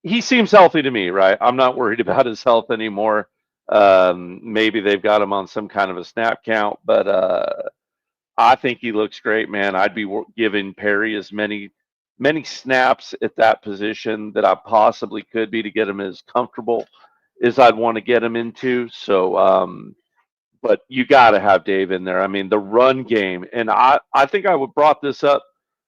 He seems healthy to me, right? I'm not worried about his health anymore. Maybe they've got him on some kind of a snap count, but I think he looks great, man. I'd be giving Perry as many snaps at that position that I possibly could be to get him as comfortable as I'd want to get him into. So, but you got to have Dave in there. I mean, the run game, and I think I brought this up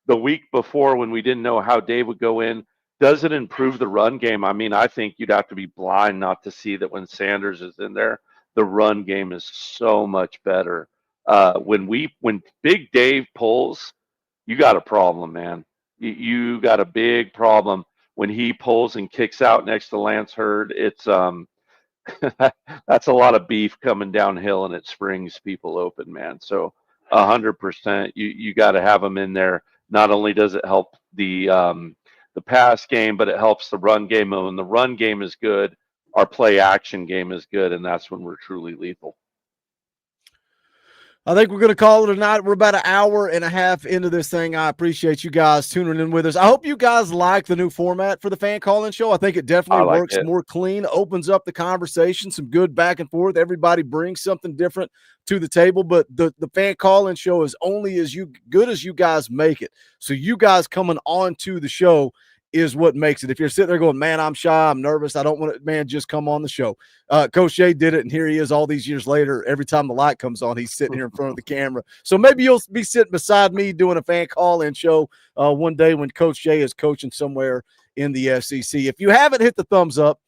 the week before when we didn't know how Dave would go in. Does it improve the run game? I mean, I think you'd have to be blind not to see that when Sanders is in there, the run game is so much better. When Big Dave pulls, you got a problem, man. You got a big problem when he pulls and kicks out next to Lance Hurd. It's that's a lot of beef coming downhill, and it springs people open, man. So 100%, you got to have him in there. Not only does it help the pass game, but it helps the run game. And when the run game is good, our play action game is good, and that's when we're truly lethal. I think we're going to call it a night. We're about an hour and a half into this thing. I appreciate you guys tuning in with us. I hope you guys like the new format for the fan call-in show. I think it definitely works more clean, opens up the conversation, some good back and forth. Everybody brings something different to the table, but the fan call-in show is only as good as you guys make it. So you guys coming on to the show is what makes it. If you're sitting there going, man, I'm shy, I'm nervous, I don't want to, man, just come on the show. Coach Jay did it, and here he is all these years later. Every time the light comes on, he's sitting here in front of the camera. So maybe you'll be sitting beside me doing a fan call-in show one day when Coach Jay is coaching somewhere in the SEC. If you haven't hit the thumbs up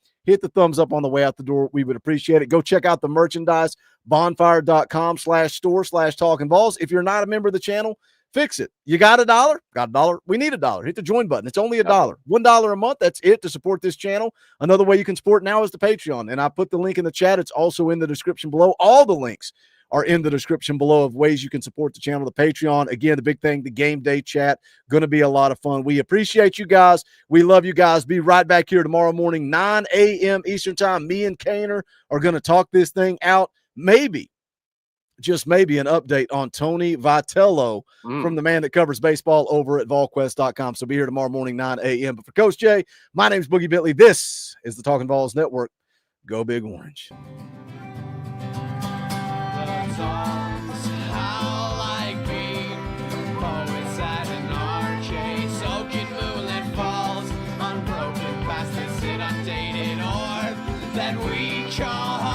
on the way out the door. We would appreciate it. Go check out the merchandise, bonfire.com/store/Talkin VAWLS. If you're not a member of the channel, fix it. You got $1? Got $1? We need $1. Hit the join button. It's only $1. $1 a month. That's it to support this channel. Another way you can support now is the Patreon. And I put the link in the chat. It's also in the description below. All the links are in the description below of ways you can support the channel, the Patreon. Again, the big thing, the game day chat, going to be a lot of fun. We appreciate you guys. We love you guys. Be right back here tomorrow morning, 9 a.m. Eastern time. Me and Kaner are going to talk this thing out. Maybe, just maybe, an update on Tony Vitello from the man that covers baseball over at volquest.com. So be here tomorrow morning, 9 a.m. But for Coach Jay, my name's Boogie Bentley. This is the Talkin VAWLS Network. Go Big Orange. That we call